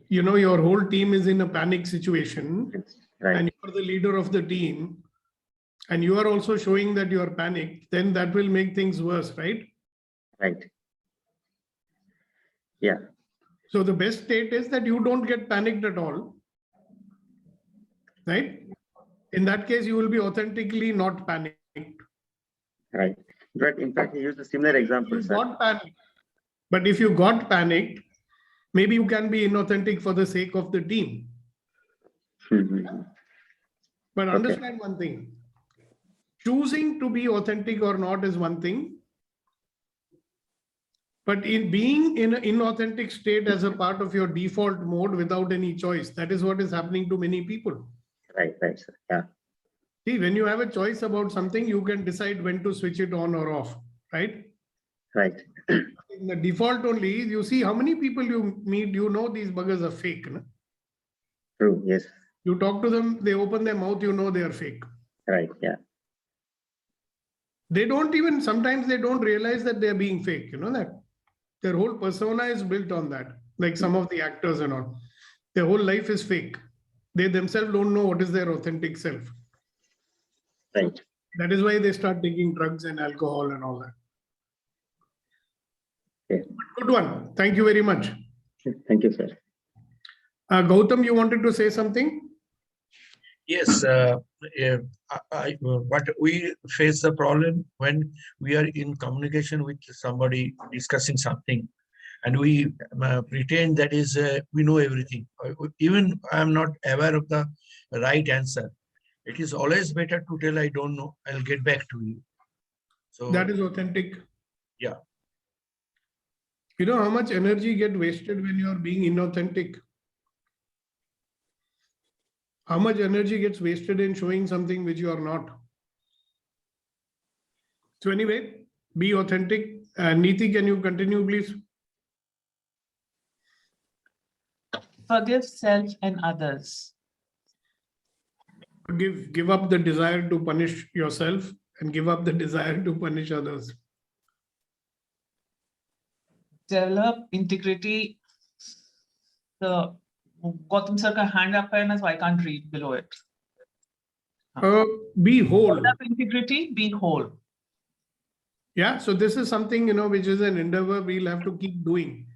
[SPEAKER 1] your whole team is in a panic situation,
[SPEAKER 8] Right.
[SPEAKER 1] and you are the leader of the team, and you are also showing that you are panicked, then that will make things worse, right?
[SPEAKER 8] Right. Yeah.
[SPEAKER 1] So the best state is that you don't get panicked at all, right? In that case, you will be authentically not panicked.
[SPEAKER 8] Right. But in fact, he used a similar example.
[SPEAKER 1] You got panicked. But if you got panicked, maybe you can be inauthentic for the sake of the team. But understand one thing. Choosing to be authentic or not is one thing. But in being in an inauthentic state as a part of your default mode without any choice, that is what is happening to many people.
[SPEAKER 8] Right, sir. Yeah.
[SPEAKER 1] See, when you have a choice about something, you can decide when to switch it on or off, right?
[SPEAKER 8] Right.
[SPEAKER 1] In the default only, you see how many people you meet, these buggers are fake. No?
[SPEAKER 8] True, yes.
[SPEAKER 1] You talk to them, they open their mouth, they are fake.
[SPEAKER 8] Right, yeah.
[SPEAKER 1] Sometimes they don't realize that they're being fake, that their whole persona is built on that. Like some of the actors and all, their whole life is fake. They themselves don't know what is their authentic self.
[SPEAKER 8] Right.
[SPEAKER 1] That is why they start taking drugs and alcohol and all that.
[SPEAKER 8] Yeah.
[SPEAKER 1] Good one. Thank you very much.
[SPEAKER 8] Thank you, sir.
[SPEAKER 1] Gautam, you wanted to say something?
[SPEAKER 9] Yes, but we face the problem when we are in communication with somebody discussing something, and we pretend that is we know everything. Even I am not aware of the right answer. It is always better to tell I don't know. I'll get back to you. So
[SPEAKER 1] that is authentic.
[SPEAKER 9] Yeah.
[SPEAKER 1] You know how much energy gets wasted when you are being inauthentic? How much energy gets wasted in showing something which you are not? So anyway, be authentic. Neeti, can you continue, please?
[SPEAKER 5] Forgive self and others.
[SPEAKER 1] Give up the desire to punish yourself and give up the desire to punish others.
[SPEAKER 5] Develop integrity. The Gautam sir ka hand up hai na, so I can't read below it.
[SPEAKER 1] Be whole.
[SPEAKER 5] Develop integrity, be whole.
[SPEAKER 1] Yeah, so this is something, which is an endeavor we'll have to keep doing.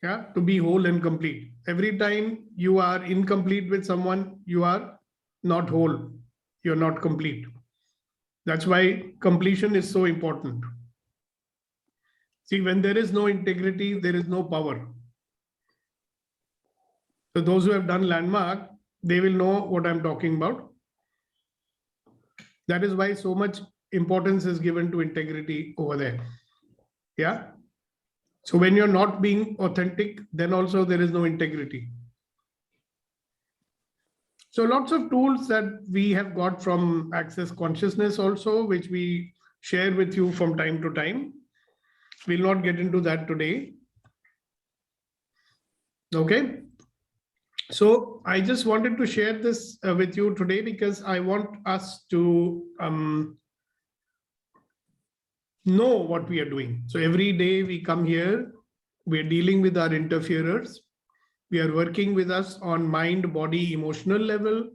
[SPEAKER 1] Yeah, to be whole and complete. Every time you are incomplete with someone, you are not whole. You're not complete. That's why completion is so important. See, when there is no integrity, there is no power. So those who have done landmark, they will know what I'm talking about. That is why so much importance is given to integrity over there. Yeah. So when you're not being authentic, then also there is no integrity. So lots of tools that we have got from Access Consciousness also, which we share with you from time to time. We'll not get into that today. Okay. So I just wanted to share this with you today because I want us to know what we are doing. So every day we come here, we are dealing with our interferers. We are working with us on mind, body, emotional level.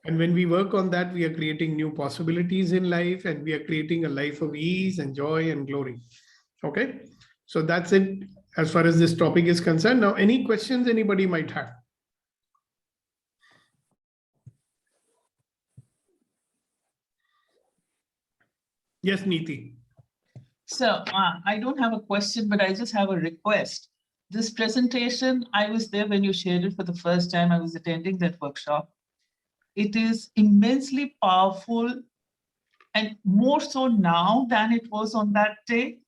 [SPEAKER 1] And when we work on that, we are creating new possibilities in life, and we are creating a life of ease and joy and glory. Okay. So that's it as far as this topic is concerned. Now, any questions anybody might have? Yes, Neeti.
[SPEAKER 5] So I don't have a question, but I just have a request. This presentation, I was there when you shared it for the first time. I was attending that workshop. It is immensely powerful, and more so now than it was on that day.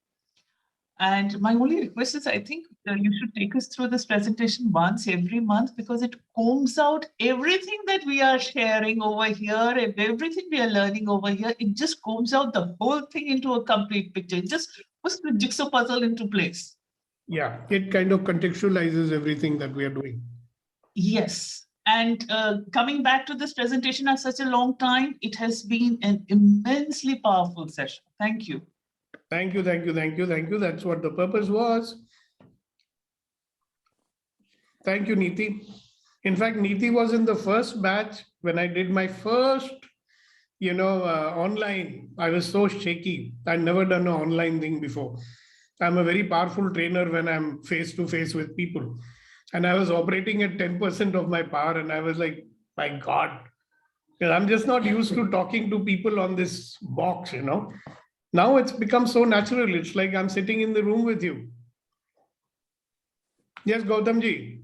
[SPEAKER 5] And my only request is, I think you should take us through this presentation once every month, because it combs out everything that we are sharing over here and everything we are learning over here. It just combs out the whole thing into a complete picture. It just puts the jigsaw puzzle into place.
[SPEAKER 1] Yeah, it kind of contextualizes everything that we are doing.
[SPEAKER 5] Yes. And coming back to this presentation after such a long time, it has been an immensely powerful session. Thank you.
[SPEAKER 1] Thank you, thank you, thank you, thank you. That's what the purpose was. Thank you, Neeti. In fact, Neeti was in the first batch when I did my first, online. I was so shaky. I'd never done an online thing before. I'm a very powerful trainer when I'm face to face with people. And I was operating at 10% of my power. And I was like, my God, I'm just not used to talking to people on this box, Now it's become so natural. It's like I'm sitting in the room with you. Yes, Gautamji.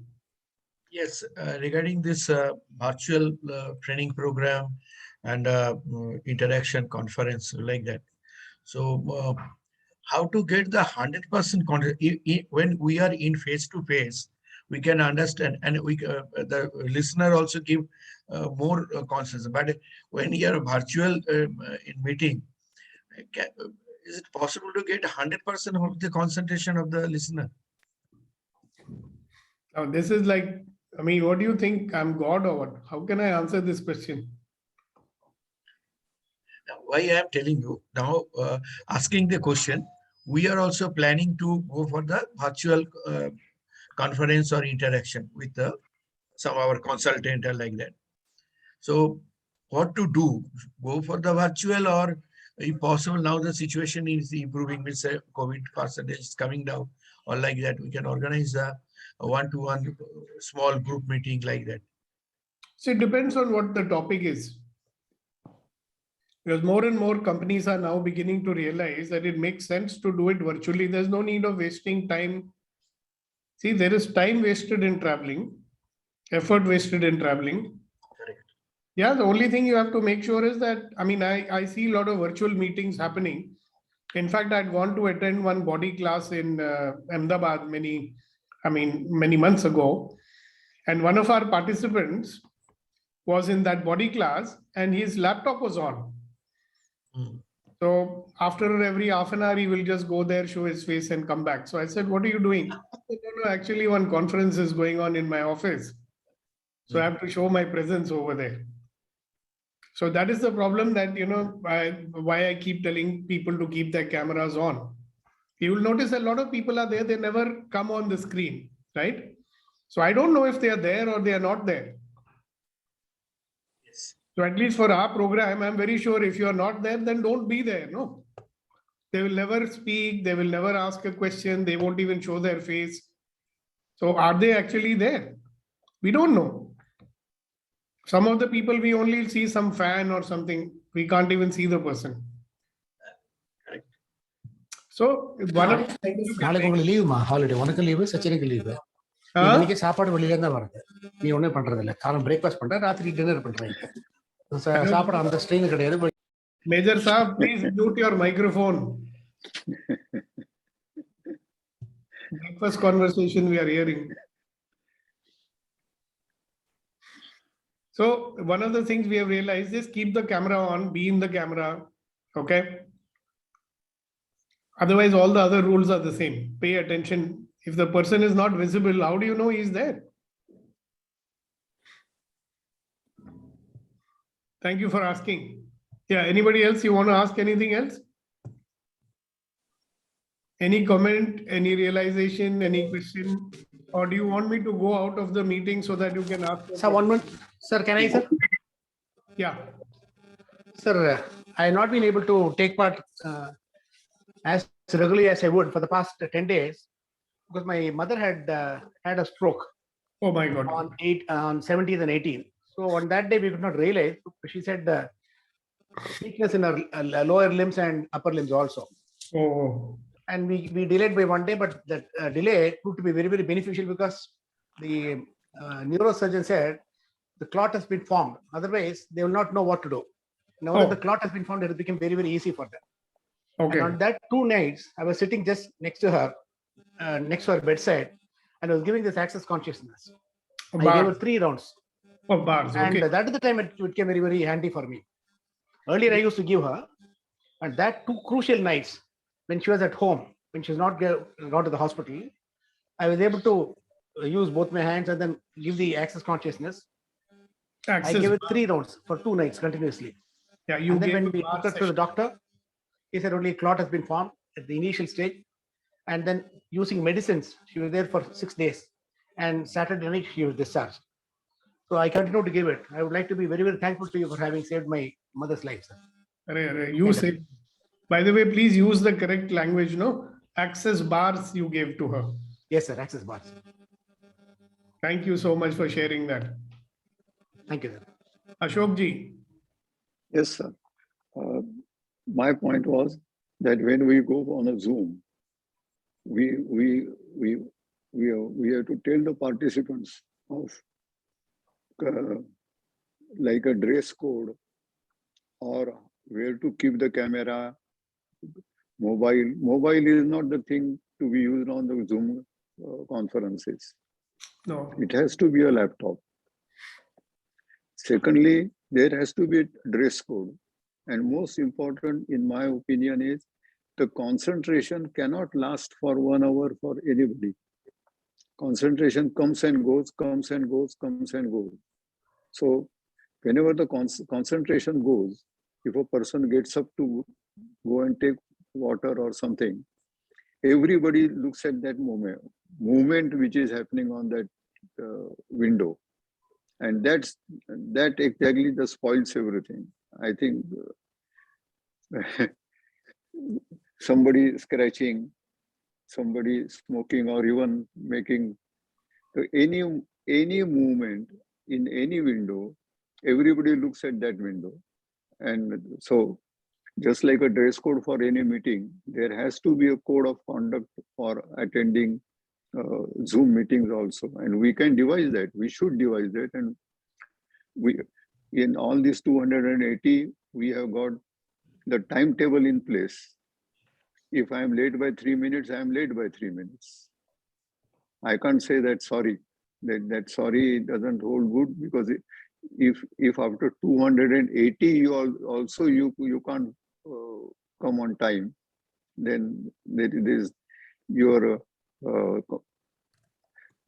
[SPEAKER 9] Yes, regarding this virtual training program and interaction conference like that. So how to get the 100% content when we are in face to face, we can understand, and we the listener also give more conscience. But when you are virtual in meeting, is it possible to get 100% of the concentration of the listener?
[SPEAKER 1] Now, this is like, what do you think? I'm God or what? How can I answer this question?
[SPEAKER 9] Why I am telling you now, asking the question, we are also planning to go for the virtual conference or interaction with some of our consultant or like that. So what to do? Go for the virtual, or if possible, now the situation is improving, means COVID percentage is coming down, or like that, we can organize a one-to-one small group meeting like that.
[SPEAKER 1] So it depends on what the topic is. Because more and more companies are now beginning to realize that it makes sense to do it virtually. There's no need of wasting time. See, there is time wasted in traveling, effort wasted in traveling.
[SPEAKER 9] Correct.
[SPEAKER 1] Yeah, the only thing you have to make sure is that, I see a lot of virtual meetings happening. In fact, I'd gone to attend one body class in Ahmedabad many months ago. And one of our participants was in that body class and his laptop was on. So after every half an hour, he will just go there, show his face and come back. So I said, what are you doing? Said, no, actually one conference is going on in my office. So I have to show my presence over there. So that is the problem that, why I keep telling people to keep their cameras on. You will notice a lot of people are there, they never come on the screen, right? So I don't know if they are there or they are not there.
[SPEAKER 9] Yes.
[SPEAKER 1] So at least for our program, I'm very sure if you are not there, then don't be there. No, they will never speak. They will never ask a question. They won't even show their face. So are they actually there? We don't know. Some of the people, we only see some fan or something. We can't even see the person. So one of
[SPEAKER 6] நாளைக்கு உங்களுக்கு லீவுமா, holiday. உனக்கு leave, சச்சினுக்கு leave. இன்னைக்கு சாப்பாடு வெளியில இருந்தா வருது. நீ ஒன்றும் பண்றது இல்லை. காலம் பிரேக்ஃபாஸ்ட் பண்ற, ராத்திரி டின்னர் பண்றீங்க. சாப்பாடு அந்த ஸ்ட்ரெயின் கிடையாது.
[SPEAKER 1] Major Saab, please mute your microphone. Breakfast conversation we are hearing. So one of the things we have realized is keep the camera on, be in the camera. Okay. Otherwise, all the other rules are the same. Pay attention. If the person is not visible, how do you know he's there? Thank you for asking. Yeah, anybody else? You want to ask anything else? Any comment, any realization, any question? Or do you want me to go out of the meeting so that you can ask?
[SPEAKER 6] Sir, 1 minute. Sir, can I, sir?
[SPEAKER 1] Yeah.
[SPEAKER 6] Sir, I have not been able to take part as regularly as I would for the past 10 days because my mother had had a stroke.
[SPEAKER 1] Oh my God.
[SPEAKER 6] On 17th and 18th. So on that day, we could not realize. She said weakness in her lower limbs and upper limbs also.
[SPEAKER 1] Oh.
[SPEAKER 6] And we delayed by 1 day, but that delay proved to be very, very beneficial because the neurosurgeon said the clot has been formed. Otherwise, they will not know what to do. Now that the clot has been formed, it became very, very easy for them.
[SPEAKER 1] Okay.
[SPEAKER 6] And on that 2 nights, I was sitting just next to her bedside, and I was giving this access consciousness. I gave her 3 rounds.
[SPEAKER 1] Oh, bars. Okay.
[SPEAKER 6] And that is the time it became very, very handy for me. Earlier, I used to give her, and that 2 crucial nights when she was at home, when she was not gone to the hospital, I was able to use both my hands and then give the access consciousness. I gave it 3 rounds for 2 nights continuously.
[SPEAKER 1] Yeah, you
[SPEAKER 6] and then
[SPEAKER 1] gave
[SPEAKER 6] when we took her to the doctor, he said only clot has been formed at the initial stage. And then using medicines, she was there for 6 days. And Saturday night, she was discharged. So I continue to give it. I would like to be very, very thankful to you for having saved my mother's life, sir.
[SPEAKER 1] You say. By the way, please use the correct language, no? Access bars you gave to her.
[SPEAKER 6] Yes, sir. Access bars.
[SPEAKER 1] Thank you so much for sharing that.
[SPEAKER 6] Thank you, sir.
[SPEAKER 1] Ashok ji.
[SPEAKER 10] Yes, sir. My point was that when we go on a Zoom, we have to tell the participants of like a dress code or where to keep the camera. Mobile is not the thing to be used on the Zoom conferences.
[SPEAKER 1] No.
[SPEAKER 10] It has to be a laptop. Secondly, there has to be a dress code. And most important, in my opinion, is the concentration cannot last for 1 hour for anybody. Concentration comes and goes, comes and goes, comes and goes. So whenever the concentration goes, if a person gets up to go and take water or something, everybody looks at that movement which is happening on that window. And that exactly just spoils everything. I think somebody scratching, somebody smoking, or even making any movement in any window, everybody looks at that window. And so just like a dress code for any meeting, there has to be a code of conduct for attending Zoom meetings also. And we can devise that. We should devise that. And we, in all these 280, we have got the timetable in place. If I am late by 3 minutes, I am late by 3 minutes. I can't say that sorry. That sorry doesn't hold good, because if after 280 you also you can't come on time, then there is your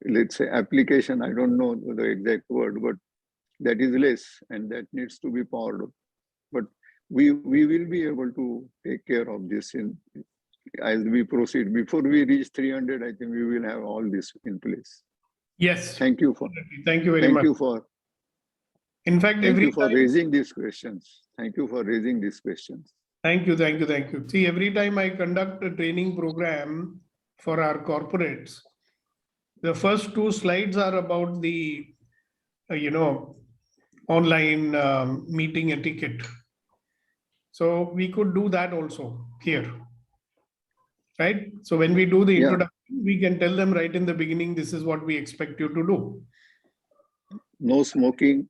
[SPEAKER 10] let's say application. I don't know the exact word, but that is less, and that needs to be powered up. But we will be able to take care of this as we proceed. Before we reach 300, I think we will have all this in place.
[SPEAKER 1] Yes.
[SPEAKER 10] Thank you
[SPEAKER 1] very much.
[SPEAKER 10] Thank you for.
[SPEAKER 1] In fact,
[SPEAKER 10] thank you for raising these questions. Thank you for raising these questions.
[SPEAKER 1] Thank you. See, every time I conduct a training program for our corporates, the first 2 slides are about the, online meeting etiquette. So we could do that also here, right? So when we do the introduction, we can tell them right in the beginning, this is what we expect you to do.
[SPEAKER 10] No smoking,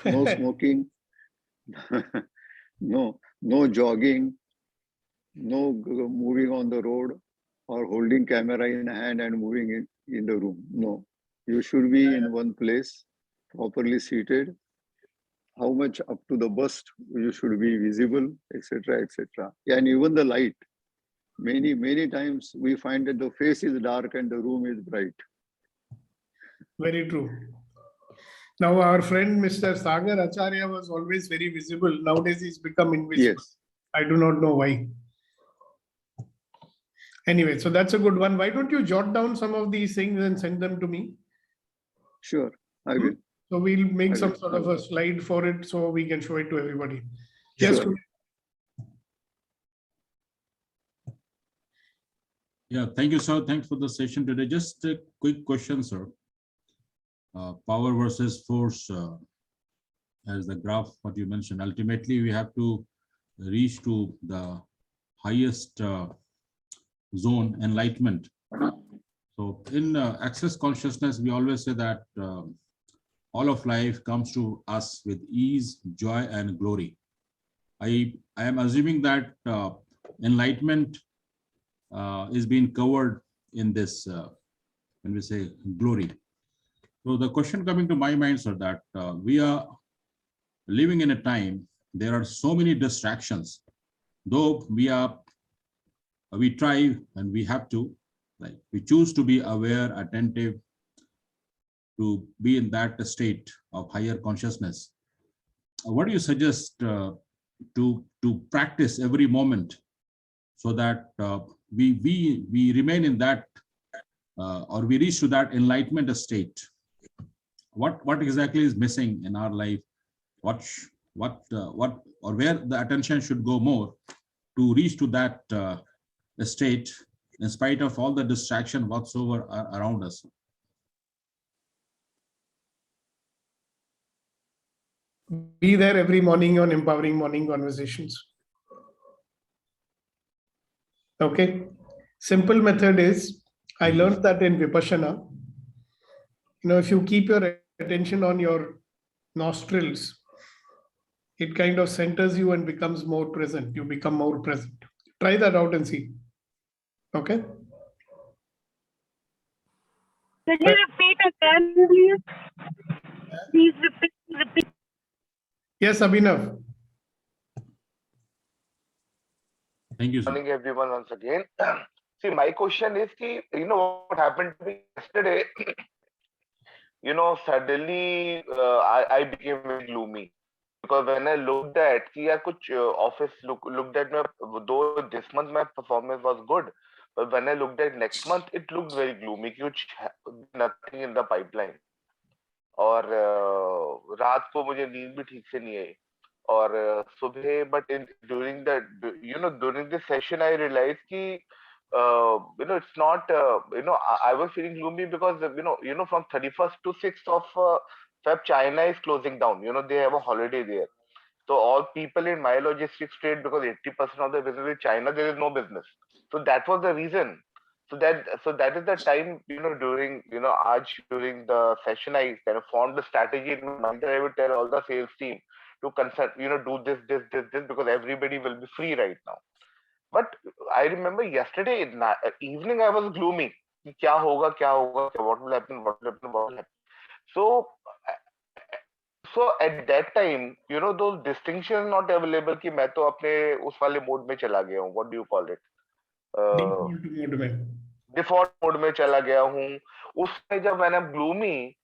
[SPEAKER 10] no smoking, no jogging, no moving on the road or holding camera in hand and moving in the room. No, you should be in one place properly seated, how much up to the bust you should be visible, etc., etc. And even the light. Many times we find that the face is dark and the room is bright.
[SPEAKER 1] Very true. Now, our friend Mr. Sagar Acharya was always very visible. Nowadays, he's become invisible.
[SPEAKER 10] Yes.
[SPEAKER 1] I do not know why. Anyway, so that's a good one. Why don't you jot down some of these things and send them to me?
[SPEAKER 10] Sure, I will.
[SPEAKER 1] So we'll make
[SPEAKER 10] I
[SPEAKER 1] some
[SPEAKER 10] will.
[SPEAKER 1] sort of a slide for it so we can show it to everybody. Yes.
[SPEAKER 10] Sure.
[SPEAKER 2] Yeah, thank you, sir. Thanks for the session today. Just a quick question, sir. Power versus force, as the graph, what you mentioned, ultimately we have to reach to the highest zone, enlightenment. So in access consciousness, we always say that all of life comes to us with ease, joy, and glory. I am assuming that enlightenment is being covered in this when we say glory. So the question coming to my mind, sir, that we are living in a time, there are so many distractions, though we try and we have to, like, we choose to be aware, attentive, to be in that state of higher consciousness. What do you suggest to practice every moment so that we remain in that or we reach to that enlightenment state? What exactly is missing in our life? What or where the attention should go more to reach to that state in spite of all the distraction whatsoever around us?
[SPEAKER 1] Be there every morning on Empowering Morning Conversations. Okay. Simple method is, I learned that in Vipassana. You know, if you keep your attention on your nostrils, it kind of centers you and becomes more present. You become more present. Try that out and see. Okay.
[SPEAKER 11] Can you repeat again, please? Please repeat.
[SPEAKER 1] Yes, Abhinav.
[SPEAKER 2] Thank you, sir.
[SPEAKER 3] Good morning, everyone, once again. See, my question is, you know, what happened to me yesterday? You know, suddenly I became very gloomy. Because when I looked at office looked at though this month my performance was good, but when I looked at next month, it looked very gloomy. Nothing in the pipeline. और रात को मुझे नींद भी ठीक से नहीं आई और सुबह but during this session I realized कि you know, it's not you know, I was feeling gloomy because you know from 31st to 6th of Feb, China is closing down. You know, they have a holiday there. So all people in my logistics trade, because 80% of the business in China, there is no business. So that was the reason. So that is the time, you know, during the session, I kind of formed a strategy in my mind that I would tell all the sales team to consult, you know, do this, because everybody will be free right now. But I remember yesterday evening I was gloomy. What will happen? So at that time, you know, those distinctions not available कि मैं तो अपने उस वाले mode में चला गया हूँ. What do you call it? Default mode में चला गया हूँ. उसमें जब when I'm gloomy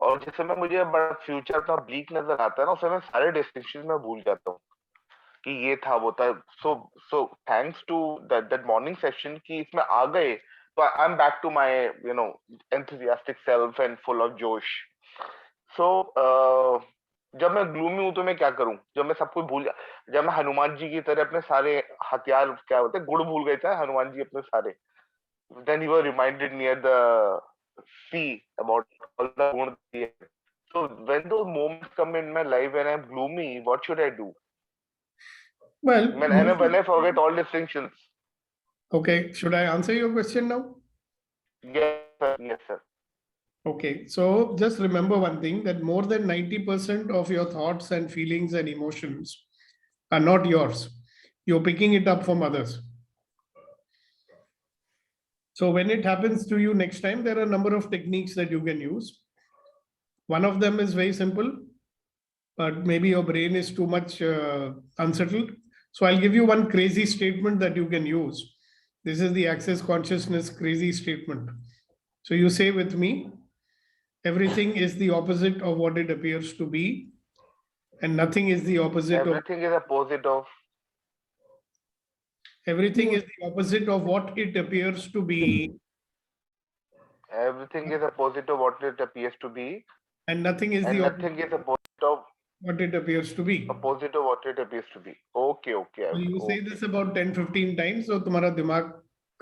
[SPEAKER 3] और जिस समय मुझे बड़ा फ्यूचर अपना ब्लीक नजर आता है ना, उस समय सारे डिस्टिंक्शन में भूल जाता हूँ कि ये था वो था. So thanks to that morning session कि इसमें आ गए, so I'm back to my, you know, enthusiastic self and full of josh. So जब मैं ग्लूमी हूं तो मैं क्या करूं? जब मैं सब कुछ भूल जब मैं हनुमान जी की तरह अपने सारे हथियार क्या होते हैं गुड़ भूल गए थे हनुमान जी अपने सारे. Then he was reminded near the sea about all the gun. So when those moments come in my life when I'm gloomy, what should I do?
[SPEAKER 1] Well,
[SPEAKER 3] when I forget all distinctions.
[SPEAKER 1] Okay, should I answer your question now?
[SPEAKER 3] Yes, sir. Yes, sir.
[SPEAKER 1] Okay, so just remember one thing, that more than 90% of your thoughts and feelings and emotions are not yours. You're picking it up from others. So when it happens to you next time, there are a number of techniques that you can use. One of them is very simple, but maybe your brain is too much unsettled. So I'll give you one crazy statement that you can use. This is the access consciousness crazy statement. So you say with me, everything is the opposite of what it appears to be, and nothing is the opposite of
[SPEAKER 3] Everything is opposite of
[SPEAKER 1] everything is the opposite of what it appears to be,
[SPEAKER 3] everything is opposite of what it appears to be,
[SPEAKER 1] and nothing is
[SPEAKER 3] and
[SPEAKER 1] the
[SPEAKER 3] nothing is opposite of
[SPEAKER 1] what it appears to be.
[SPEAKER 3] what it appears to be. Okay, okay.
[SPEAKER 1] So you say
[SPEAKER 3] Okay.
[SPEAKER 1] this about 10-15 times, so तुम्हारा दिमाग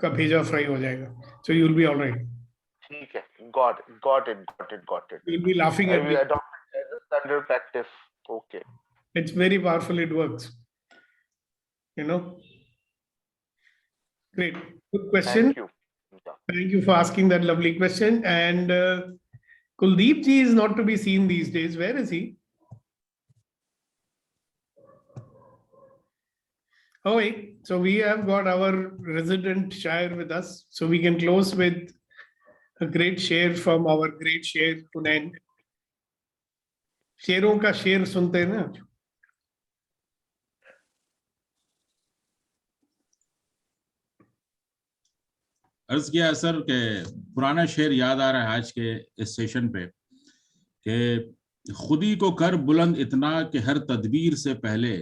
[SPEAKER 1] का भेजा fry हो जाएगा. So you'll be all right.
[SPEAKER 3] ठीक है. Got it.
[SPEAKER 1] You'll be laughing
[SPEAKER 3] I
[SPEAKER 1] at
[SPEAKER 3] will
[SPEAKER 1] me.
[SPEAKER 3] adopt it as a standard practice. Okay.
[SPEAKER 1] It's very powerful. It works. You know. Great. Good question.
[SPEAKER 3] Thank you. Yeah.
[SPEAKER 1] Thank you for asking that lovely question. And Kuldeep ji is not to be seen these days. Where is he? Oh, wait. So we have got our resident Shire with us. So we can close with a great share from our great Share Kunand. शेरों का शेर सुनते हैं ना.
[SPEAKER 2] अर्ज किया है sir के पुराना शेर याद आ रहा है आज के इस सेशन पे कि खुदी को कर बुलंद इतना कि हर तदबीर से पहले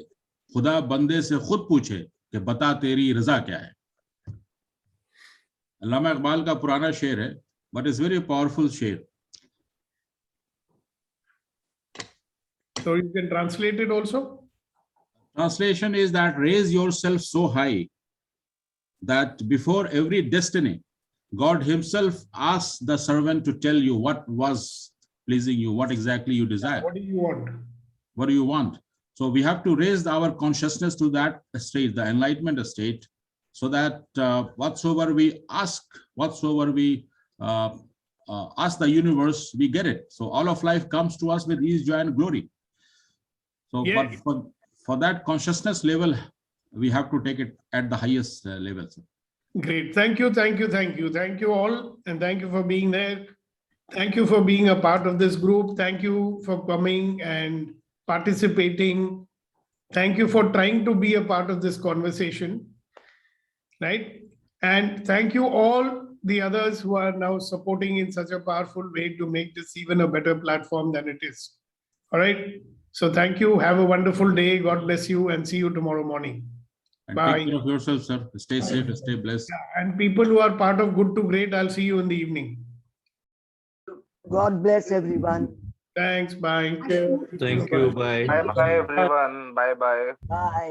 [SPEAKER 2] खुदा बंदे से खुद पूछे कि बता तेरी रजा क्या है. अल्लामा इकबाल का पुराना शेर है, बट इट्स वेरी पावरफुल शेर.
[SPEAKER 1] So you can translate it also.
[SPEAKER 2] Translation is that raise yourself so high that before every destiny, God himself asks the servant to tell you what was pleasing you, what exactly you desire.
[SPEAKER 1] What do you want?
[SPEAKER 2] What do you want? So we have to raise our consciousness to that state, the enlightenment state, so that whatsoever we ask, whatsoever we ask the universe, we get it. So all of life comes to us with ease, joy, and glory. So
[SPEAKER 1] Yes.
[SPEAKER 2] but for that consciousness level, we have to take it at the highest level.
[SPEAKER 1] Great. Thank you. Thank you all. And thank you for being there. Thank you for being a part of this group. Thank you for coming and participating. Thank you for trying to be a part of this conversation. Right? And thank you all the others who are now supporting in such a powerful way to make this even a better platform than it is. All right. So thank you. Have a wonderful day. God bless you and see you tomorrow morning.
[SPEAKER 2] And
[SPEAKER 1] Bye.
[SPEAKER 2] take care of yourself, sir. Stay safe, stay blessed.
[SPEAKER 1] And people who are part of Good to Great, I'll see you in the evening.
[SPEAKER 12] God bless everyone.
[SPEAKER 1] Thanks. Bye.
[SPEAKER 7] Thank you. Bye.
[SPEAKER 3] Bye bye everyone. Bye bye.
[SPEAKER 12] Bye.